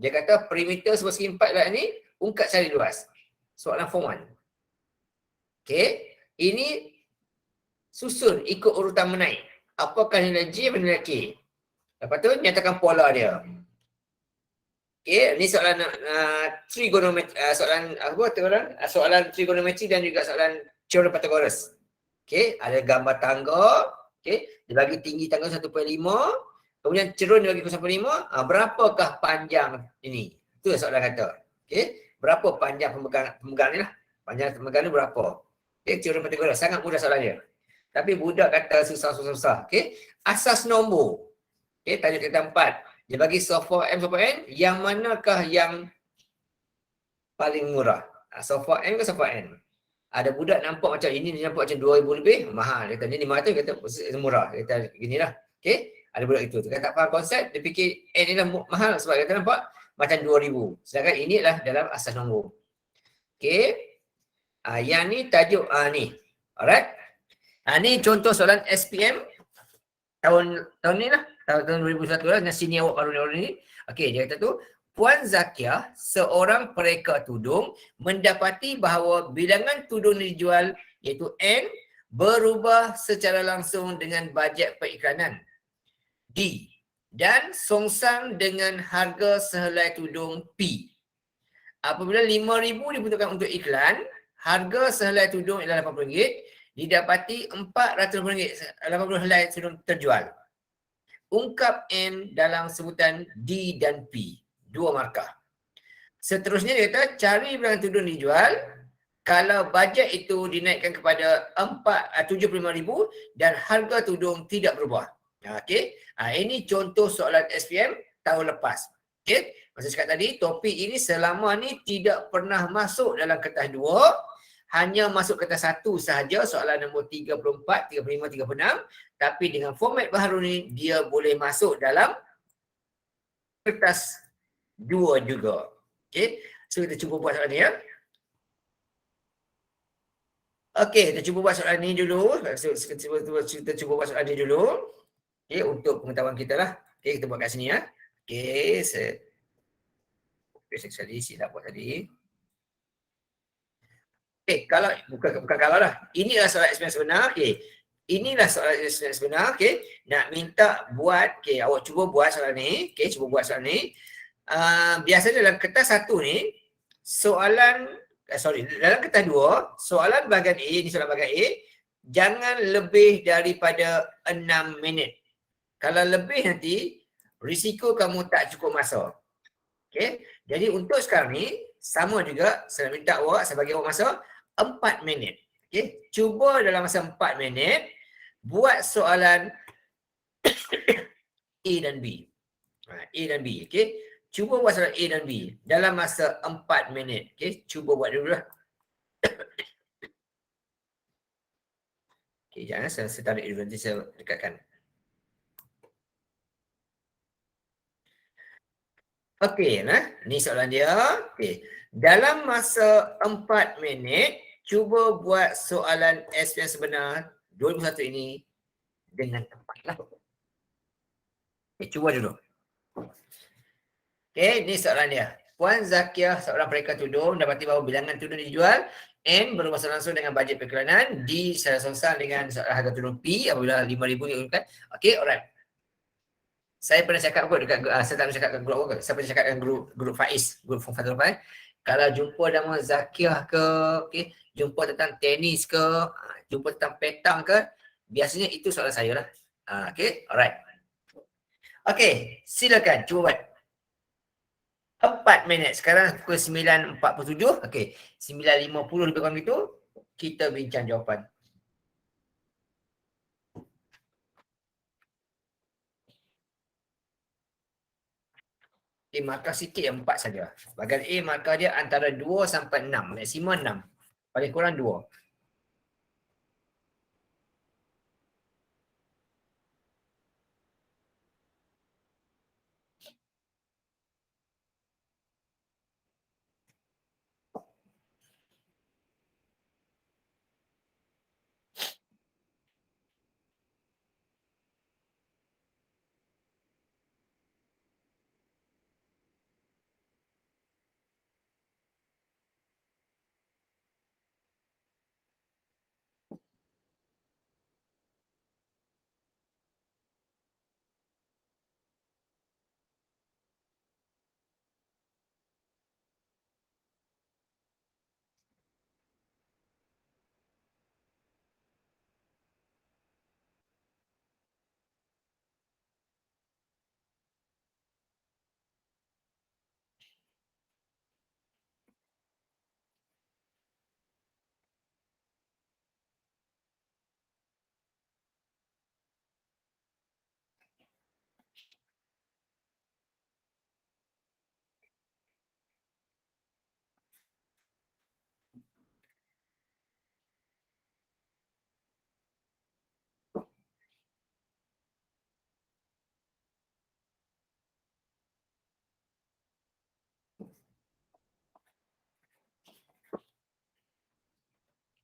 A: Dia kata perimeter sebelah segi empat lah ni, ungkap cari luas. Soalan form 1. Okey. Ini susun ikut urutan menaik. Apakah nilai J dan nilai K? Lepas tu nyatakan pola dia. Okey, ni soalan trigonometri, soalan apa tu orang? Soalan trigonometri dan juga soalan teorem Pythagoras. Okey, ada gambar tangga. Okey, dia bagi tinggi tangga 1.5, kemudian cerun dia bagi 0.5, berapakah panjang ini? Itu soalan kata. Okey, berapa panjang pemegang ni lah? Panjang pemegang ni berapa? Okey, teorem Pythagoras, sangat mudah soalan dia. Tapi budak kata susah. Okey, asas nombor. Okey, tajuk kita 4. Dia bagi software M, software N, yang manakah yang paling murah? Software M ke software N? Ada budak nampak macam ini, dia nampak macam 2,000 lebih, mahal. Dia kata, ni 500, dia kata murah. Dia kata, ginilah. Okay? Ada budak itu. Dia tak faham konsep, dia fikir ni lah mahal sebab dia kata nampak macam 2,000. Sedangkan inilah dalam asas nombor. Okay? Yang ni tajuk ni. Alright? Ni contoh soalan SPM tahun ni lah. Tahun 2001 lah, dengan sini awak baru ni. Okay, dia kata tu, Puan Zakiah, seorang pereka tudung, mendapati bahawa bilangan tudung dijual iaitu N berubah secara langsung dengan bajet periklanan D dan songsang dengan harga sehelai tudung P. Apabila RM5,000 dibutuhkan untuk iklan, harga sehelai tudung ialah RM80, didapati RM480 80 helai tudung terjual. Ungkap N dalam sebutan D dan P. 2 markah. Seterusnya dia kata cari bilangan tudung dijual kalau bajet itu dinaikkan kepada RM75,000 dan harga tudung tidak berubah. Okey. Ini contoh soalan SPM tahun lepas. Okey. Masa cakap tadi, topik ini selama ni tidak pernah masuk dalam kertas 2, hanya masuk kertas 1 sahaja, soalan nombor 34, 35, 36. Tapi dengan format baru ni, dia boleh masuk dalam kertas 2 juga. Okey, so kita cuba buat soalan ni ya. Okey, kita cuba buat soalan ni dulu. Kita cuba buat soalan ni dulu. Okey, untuk pengetahuan kita lah. Okey, kita buat kat sini ya. Okey, sekali silap buat tadi. Okey, kalau bukan kalau lah. Inilah soalan SPM sebenar. Okey. Inilah soalan SPM sebenar. Okey. Nak minta buat, okey, awak cuba buat soalan ni. Okey, cuba buat soalan ni. Biasanya dalam kertas 1 ni soalan dalam kertas 2 soalan bahagian A, ni soalan bahagian A, jangan lebih daripada 6 minit. Kalau lebih nanti risiko kamu tak cukup masa. Okey. Jadi untuk sekarang ni sama juga, saya minta awak, saya bagi awak masa 4 minit. Okey. Cuba dalam masa 4 minit buat soalan A dan B. A dan B, okey. Cuba buat soalan A dan B dalam masa 4 minit. Okey, cuba buat dulu lah. Okey, jangan saya tarik dulu, nanti saya dekatkan. Okey, ni soalan dia. Okey. Dalam masa 4 minit, cuba buat soalan SPM sebenar 2021 ini dengan 4 lah. Okay, cuba dulu. Okay, ni soalan dia. Puan Zakiah, seorang pereka tudung, dapati bahawa bilangan tudung dijual N berubah langsung dengan bajet periklanan, D secara songsan dengan harga tudung P apabila RM5,000 diurutkan. Okay, alright. Saya pernah cakap apa dekat saya tak pernah cakap kat grup apa. Saya pernah cakap dengan grup Faiz, grup Form Fatul Faiz. Kalau jumpa nama Zakiah ke, okay, jumpa tentang tenis ke, jumpa tentang petang ke, biasanya itu soalan saya lah. Okay, alright. Okay, silakan cuba buat. 4 minit. Sekarang pukul 9.47. Okey, 9.50 lebih kurang itu kita bincang jawapan. Markah sikit yang 4 saja. Bahagian A markah dia antara 2 sampai 6. Maksimum 6. Paling kurang 2.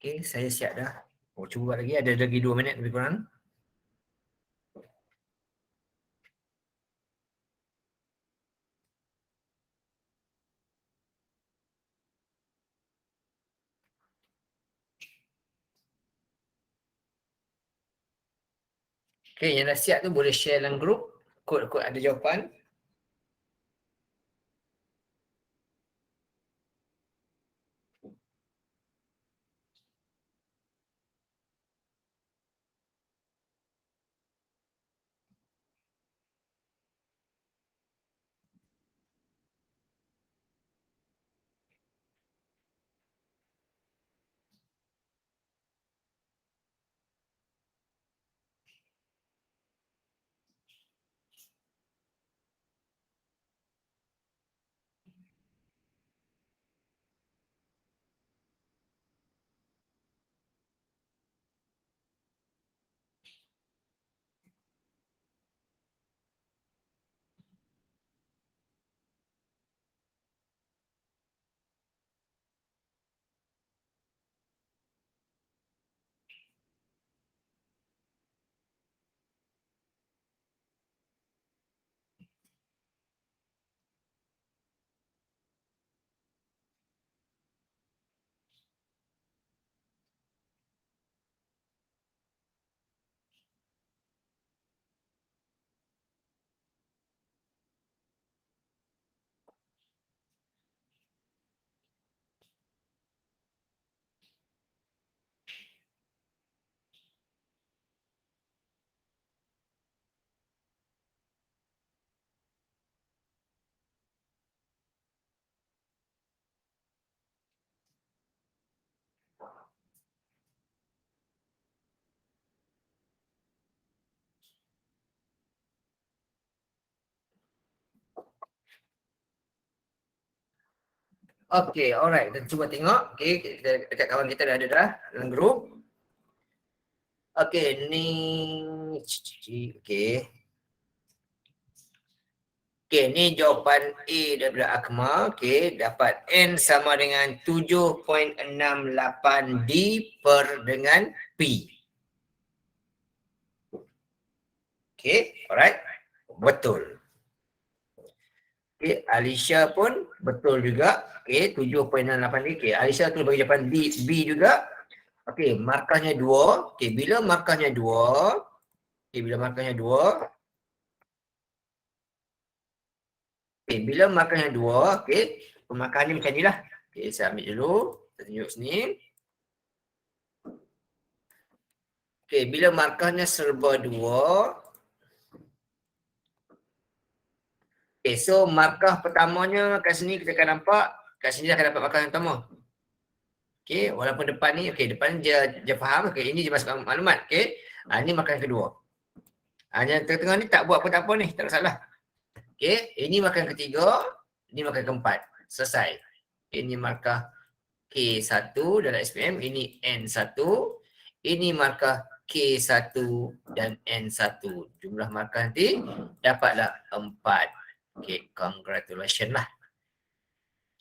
A: Okey, saya siap dah. Oh, cuba buat lagi. Ada lagi 2 minit lebih kurang. Okey, yang dah siap tu boleh share dalam grup. Kod-kod ada jawapan. Okey, alright. Kita cuba tengok. Okey, dekat kawan kita dah ada dah dalam grup. Okey, ni okey. Okey, ni jawapan A daripada Akmal. Okey, dapat N sama dengan 7.68 D per dengan P. Okay, alright. Betul. Okay, Alisha pun betul juga. Okay, 7.68 ni. Okay, Alisha tu bagi jawapan B juga. Okay, markahnya 2. Okay, bila markahnya 2. Okay, bila markahnya 2. Okay, bila markahnya 2. Okay, pemarkahannya macam ni lah. Okay, saya ambil dulu. Saya tunjuk sini. Okay, bila markahnya serba 2. Okay, so markah pertamanya kat sini kita akan nampak. Kat sini akan dapat markah yang pertama. Okay, walaupun depan ni, okay, depan ni dia faham. Okay, ini dia masukkan maklumat. Okay, ini markah yang kedua. Yang tengah-tengah ni tak buat apa-apa ni, tak ada salah. Okay, ini markah yang ketiga. Ini markah yang keempat. Selesai. Okay, ini markah K1 dalam SPM. Ini N1. Ini markah K1 dan N1. Jumlah markah nanti dapatlah 4. Okay, congratulations lah.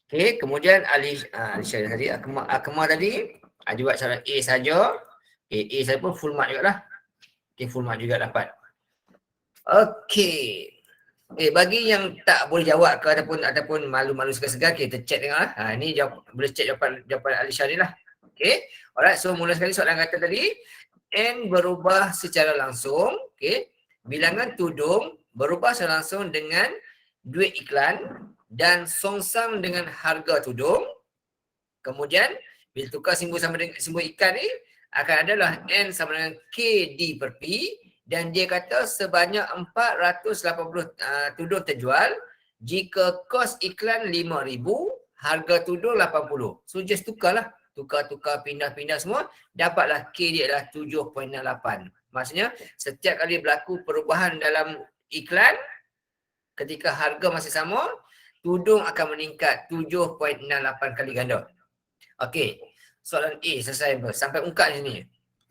A: Okay, kemudian Alisha tadi, Akmal tadi dia buat soalan A saja. Okay, A saya pun full mark juga lah. Okay, full mark juga dapat. Okay. Bagi yang tak boleh jawab ke ataupun malu-malu segan-segan, kita check tengok lah. Ni boleh check jawapan Alisha ni lah. Okay. Alright, so mula sekali soalan kata tadi, N berubah secara langsung. Okay. Bilangan tudung berubah secara langsung dengan duit iklan dan songsang dengan harga tudung. Kemudian bila tukar simbol sama dengan simbol ikan ni akan adalah N sama dengan KD per P, dan dia kata sebanyak 480 tudung terjual jika kos iklan 5,000, harga tudung 80. So just tukarlah, tukar-tukar pindah-pindah semua, dapatlah K dia adalah 7.8. Maksudnya setiap kali berlaku perubahan dalam iklan, ketika harga masih sama, tudung akan meningkat 7.68 kali ganda. Okey, soalan A selesai sampai ungkap di sini.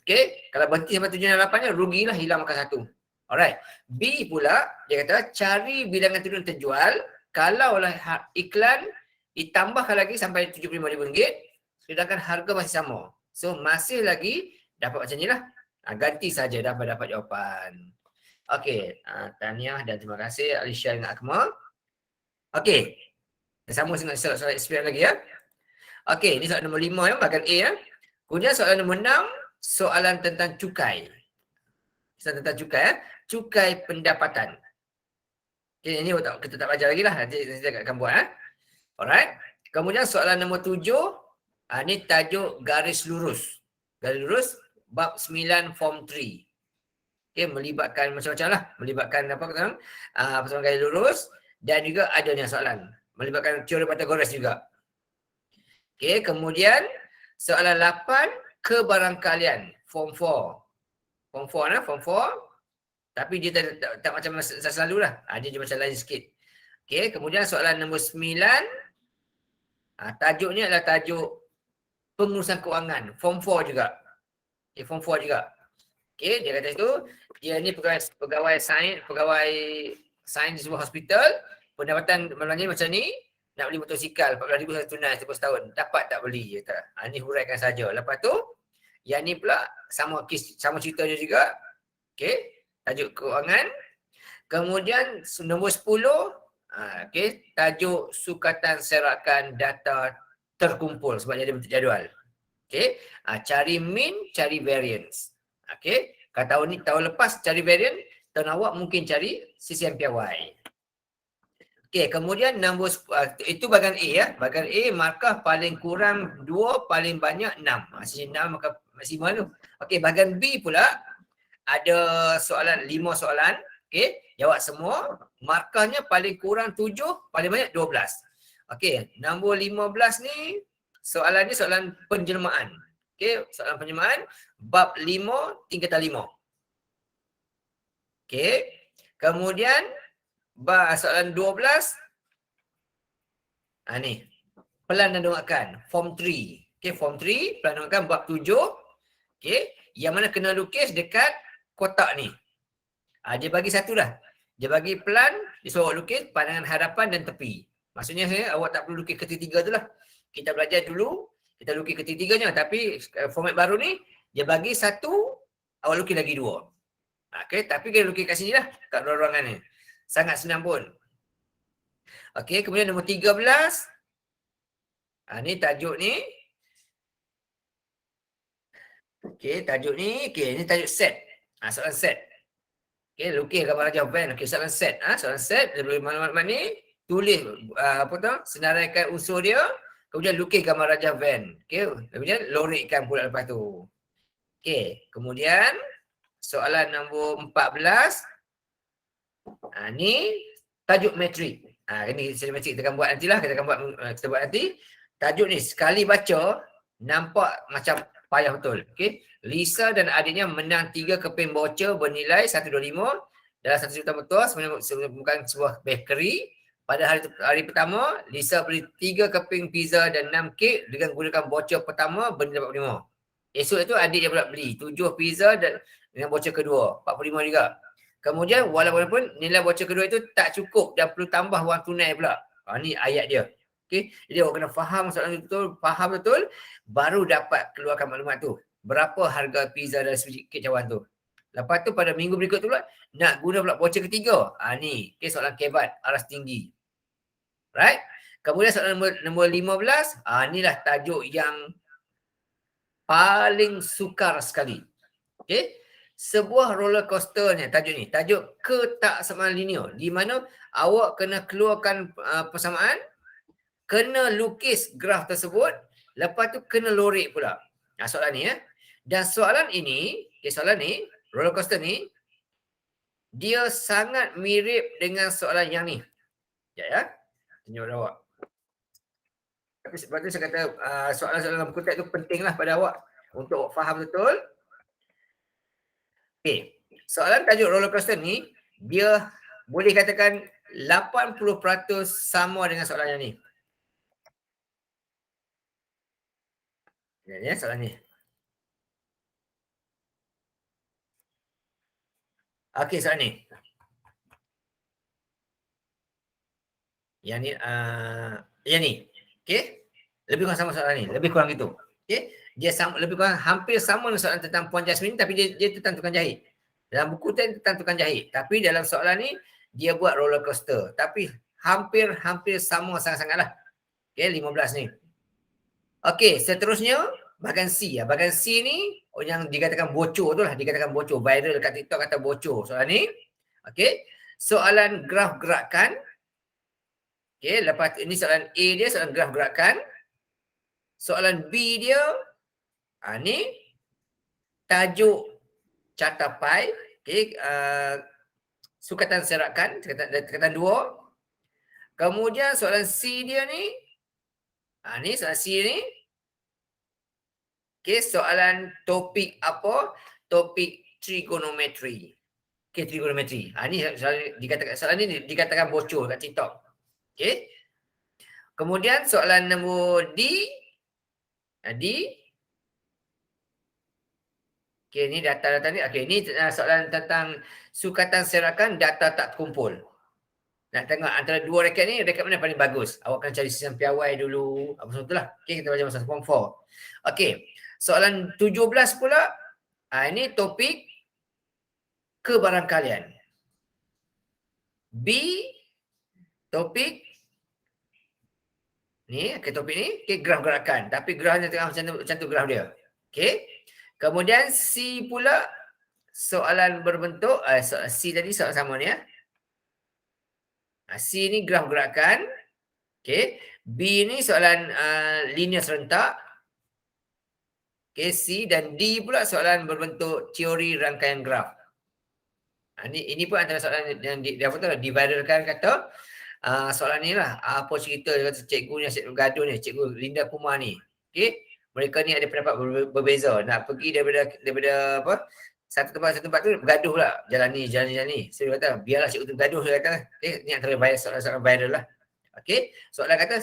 A: Okey, kalau berhenti sampai 7.68-nya, rugilah, hilang makan satu. Alright. B pula, dia kata cari bilangan tudung terjual kalaulah iklan ditambahkan lagi sampai RM75,000, sedangkan harga masih sama. So masih lagi dapat macam ni lah. Ganti saja dapat jawapan. Okey, tahniah dan terima kasih Alisha dan Akmal. Okey, sama dengan soalan experience lagi ya. Okey, ini soalan nombor 5 ya, bahagian A ya. Kemudian soalan nombor 6, soalan tentang cukai. Soalan tentang cukai ya, cukai pendapatan. Okey, ini kita tak belajar lagi lah, nanti saya akan buat ya. Alright. Kemudian soalan nombor 7, ini tajuk garis lurus. Garis lurus bab 9 form 3. Okay, melibatkan macam-macam lah. Melibatkan persoalan garis lurus dan juga adanya soalan. Melibatkan teori Pythagoras juga. Okay, kemudian soalan 8, kebarangkalian. Form 4. Form 4 form 4. Tapi dia tak macam selalu lah. Dia macam lain sikit. Okay, kemudian soalan nombor 9. Tajuknya adalah tajuk pengurusan kewangan. Form 4 juga. Okay, form 4 juga. Okay, dia kata itu, dia ni pegawai sains di sebuah hospital, pendapatan malamnya macam ni, nak beli motosikal 14,000 satu tunai setiap setahun. Dapat tak beli? Dia kata. Ni huraikan saja. Lepas tu, yang ni pula sama cerita dia juga. Okay, tajuk keuangan. Kemudian nombor 10, okay, tajuk sukatan serakan data terkumpul sebab dia bentuk jadual. Okay, cari mean, cari variance. Okay, kalau tahun lepas cari variance, tahun awak mungkin cari CCM piawai. Okay, kemudian nombor itu bahagian A ya. Bahagian A markah paling kurang 2, paling banyak 6. Maksudnya 6 maka maksimal tu. Okay, bahagian B pula ada soalan 5 soalan. Okay, jawab semua. Markahnya paling kurang 7, paling banyak 12. Okay, nombor 15 ni soalan ni soalan penjelmaan. Okay, soalan penjelmaan bab 5 tingkatan 5. Okay, kemudian soalan 12 ni pelan dan dongakkan form 3. Okay, form 3 pelan dongakkan bab 7. Okay, yang mana kena lukis dekat kotak ni. Dia bagi satu dah. Dia bagi pelan, dia suruh lukis pandangan hadapan dan tepi. Maksudnya awak tak perlu lukis ketiga tu lah. Kita belajar dulu, kita lukis ketiganya, tapi format baru ni dia bagi satu, awak lukis lagi 2. Okey, tapi kita lukis kat sini lah, kat ruangan ni. Sangat senang pun. Okey, kemudian nombor 13. Ni tajuk ni. Okey, tajuk ni. Okey, ni tajuk set. Soalan set. Okey, lukis gambar Raja Van. Okey, soalan set. Soalan set. Daripada maklumat ni, tulis senaraikan unsur dia. Kemudian lukis gambar Raja Van. Okey, kemudian lorikkan pula lepas tu. Okey, kemudian soalan nombor 14. Ni tajuk metrik. Ini simetrik kita akan buat nantilah. Kita buat nanti. Tajuk ni sekali baca nampak macam payah betul. Okey. Lisa dan adiknya menang 3 keping voucher bernilai 125 dalam 1 juta betul menemukan sebuah bakery. Pada hari pertama, Lisa beli 3 keping pizza dan 6 kek dengan menggunakan voucher pertama bernilai 45. Esok itu adik dia pula beli 7 pizza dan dengan voucher kedua 45 juga. Kemudian walaupun nilai voucher kedua itu tak cukup dan perlu tambah wang tunai pula. Ni ayat dia. Okey. Jadi awak kena faham soalan betul, faham betul baru dapat keluarkan maklumat tu. Berapa harga pizza dan sebiji kek cawan tu. Lepas tu pada minggu berikut tu pula nak guna pula voucher ketiga. Ni okey, soalan kebat aras tinggi. Right? Kemudian soalan nombor 15, inilah tajuk yang paling sukar sekali. Okey. Sebuah roller coaster ni tajuk ni, tajuk ketaksamaan linear di mana awak kena keluarkan persamaan, kena lukis graf tersebut, lepas tu kena lorik pula. Soalan ni Dan soalan ini, soalan ni, roller coaster ni dia sangat mirip dengan soalan yang ni. Ya. Tunjuk awak. Tapi sebab tu saya kata soalan-soalan dalam buku teks tu pentinglah pada awak untuk awak faham betul. Okey, soalan tajuk roller coaster ni, dia boleh katakan 80% sama dengan soalan yang ni. Ya, soalan ni. Okey, soalan ni. Yang ni, okey? Lebih kurang sama soalan ni, lebih kurang gitu. Okey? Dia lebih kurang hampir sama dengan soalan tentang Puan Jasmine tapi dia tentang tukang jahit. Dalam buku teks tentang tukang jahit, tapi dalam soalan ni dia buat roller coaster. Tapi hampir sama sangat-sangatlah. Okey, 15 ni. Okey, seterusnya bahagian C. Bahagian C ni yang dikatakan bocor tu lah, dikatakan bocor. Viral dekat TikTok kata bocor. Soalan ni. Okey. Soalan graf gerakan. Okey, lepas ini soalan A dia, soalan graf gerakan. Soalan B dia, ni tajuk carta pai. Okey, sukatan serakan, tingkatan 2. Kemudian soalan C dia ni, ni soalan C ni. Okey, soalan topik apa? Topik trigonometri. Okey, trigonometri. Ni soalan ni dikatakan bocor kat TikTok. Okey. Kemudian soalan nombor D. Okey, ni data-data ni. Okey, ni soalan tentang sukatan serakan data tak terkumpul. Nak tengok antara dua reket ni, reket mana paling bagus. Awak kena cari sistem piawai dulu. Apa semua tu lah. Okey, kita baca masa form 4. Okey, soalan 17 pula. Ini topik kebarangkalian. B, topik ni, topik ni, graf gerakan. Tapi grafnya tengah macam tu graf dia. Okey. Kemudian C pula soalan berbentuk, C tadi soalan sama ni C ni graf gerakan. Okey. B ni soalan linear serentak. Okey, C dan D pula soalan berbentuk teori rangkaian graf. Ini pun antara soalan yang diviralkan kata soalan ni lah. Apa cerita kata cikgu ni asyik bergaduh ni, cikgu Linda Kumar ni. Okey. Mereka ni ada pendapat berbeza. Nak pergi daripada apa? Satu tempat tu bergaduh pula. Jalan ni. So dia kata biarlah cikgu tu bergaduh, dia kata. Okey, ni antara soalan viral lah. Okey. Soalan kata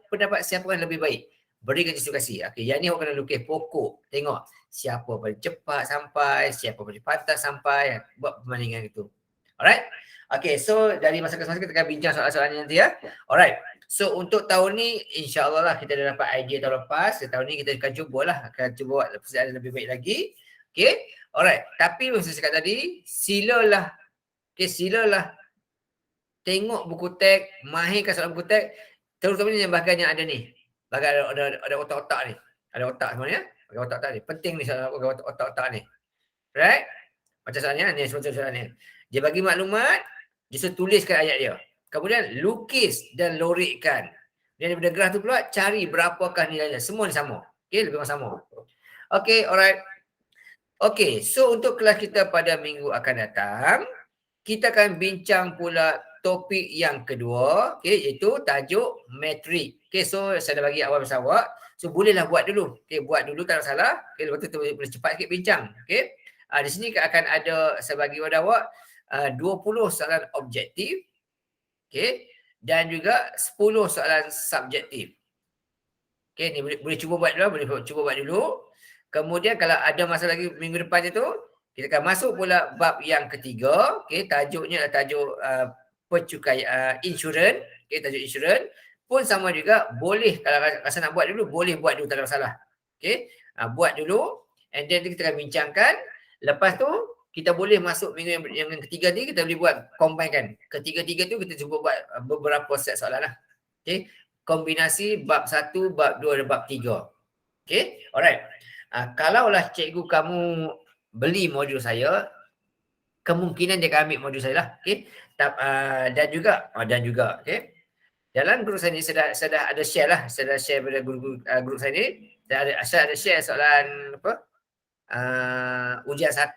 A: pendapat siapa yang lebih baik? Berikan justifikasi. Okey, yang ni awak kena lukis pokok. Tengok siapa paling cepat sampai, siapa paling pantas sampai, buat perbandingan itu. Alright. Okey, so dari masa ke masa kita akan bincang soalan-soalan nanti ya. Alright. So untuk tahun ni insya-Allah lah kita dah dapat idea tahun lepas. Tahun ni kita akan cuba buat persediaan lebih baik lagi. Okay, alright. Tapi macam saya cakap tadi, silalah, silalah tengok buku teks, mahirkan soalan buku teks, terutamanya yang bahagian yang ada ni. Bahagian ada otak-otak ni. Ada otak sebenarnya. Bahagian otak-otak ni. Penting ni soalan otak-otak ni. Right? Macam soalannya ni, seperti soalannya. Dia bagi maklumat, dia suruh tuliskan ayat dia. Kemudian lukis dan lorikkan. Dan daripada graf tu pula, cari berapakah nilainya. Semua ni sama. Okay, lebih kurang sama. Okay, alright. Okay, so untuk kelas kita pada minggu akan datang, kita akan bincang pula topik yang kedua, okay, iaitu tajuk metrik. Okay, so saya dah bagi awal bersama awak. So bolehlah buat dulu. Okay, buat dulu tak ada salah. Okay, lepas tu boleh cepat sikit bincang. Okay. Di sini akan ada, saya bagi kepada awak 20 soalan objektif. Okay. Dan juga 10 soalan subjektif. Okay, ni boleh cuba buat dulu. Boleh cuba buat dulu. Kemudian kalau ada masa lagi minggu depan tu, kita akan masuk pula bab yang ketiga. Okay, tajuknya adalah tajuk percukaian insurans. Okay, tajuk insurans. Pun sama juga, boleh kalau rasa nak buat dulu, boleh buat dulu, tak ada masalah. Okay, buat dulu. And then kita akan bincangkan. Lepas tu, kita boleh masuk minggu yang ketiga ni, kita boleh buat combine kan. Ketiga-tiga tu kita cuba buat beberapa set soalan lah. Okay, kombinasi bab 1, bab 2 dan bab 3. Okay, alright. Kalaulah cikgu kamu beli modul saya, kemungkinan dia akan ambil modul saya lah. Okay. Dan juga, okay. Dalam grup saya ni saya dah ada share lah. Saya dah share pada grup saya ni. Saya ada share soalan apa? Ujian 1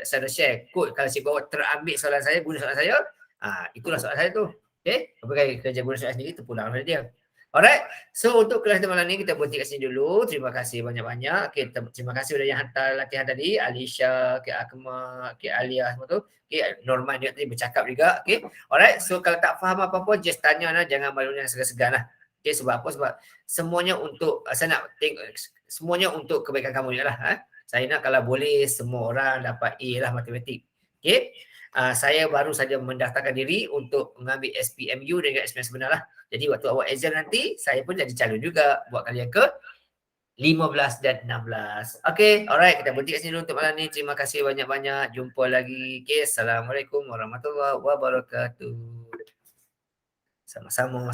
A: saya dah share. Kod kalau cikgu awak terambil soalan saya, guna soalan saya, itulah soalan saya tu. Okay. Apabila kerja guna soalan sendiri, terpulang pada dia. Alright, so untuk kelas malam ni kita berhenti kat sini dulu. Terima kasih banyak-banyak. Okay, terima kasih sudah yang hantar latihan tadi. Alisha, Akma, Alia semua tu. Okay, Norman juga tadi bercakap juga. Okay, alright. So kalau tak faham apa-apa, just tanya lah. Jangan malu yang segan-segan lah. Okay, sebab apa? Sebab semuanya untuk, saya nak tengok, semuanya untuk kebaikan kamu juga lah. Saya nak kalau boleh semua orang dapat A lah matematik. Okay, saya baru saja mendaftarkan diri untuk mengambil SPMU dan juga SPM sebenar lah. Jadi waktu awak exam nanti, saya pun jadi calon juga buat kali yang ke 15 dan 16. Okay, alright. Kita berhenti kat sini dulu untuk malam ni. Terima kasih banyak-banyak. Jumpa lagi. Okay, Assalamualaikum warahmatullahi wabarakatuh. Sama-sama.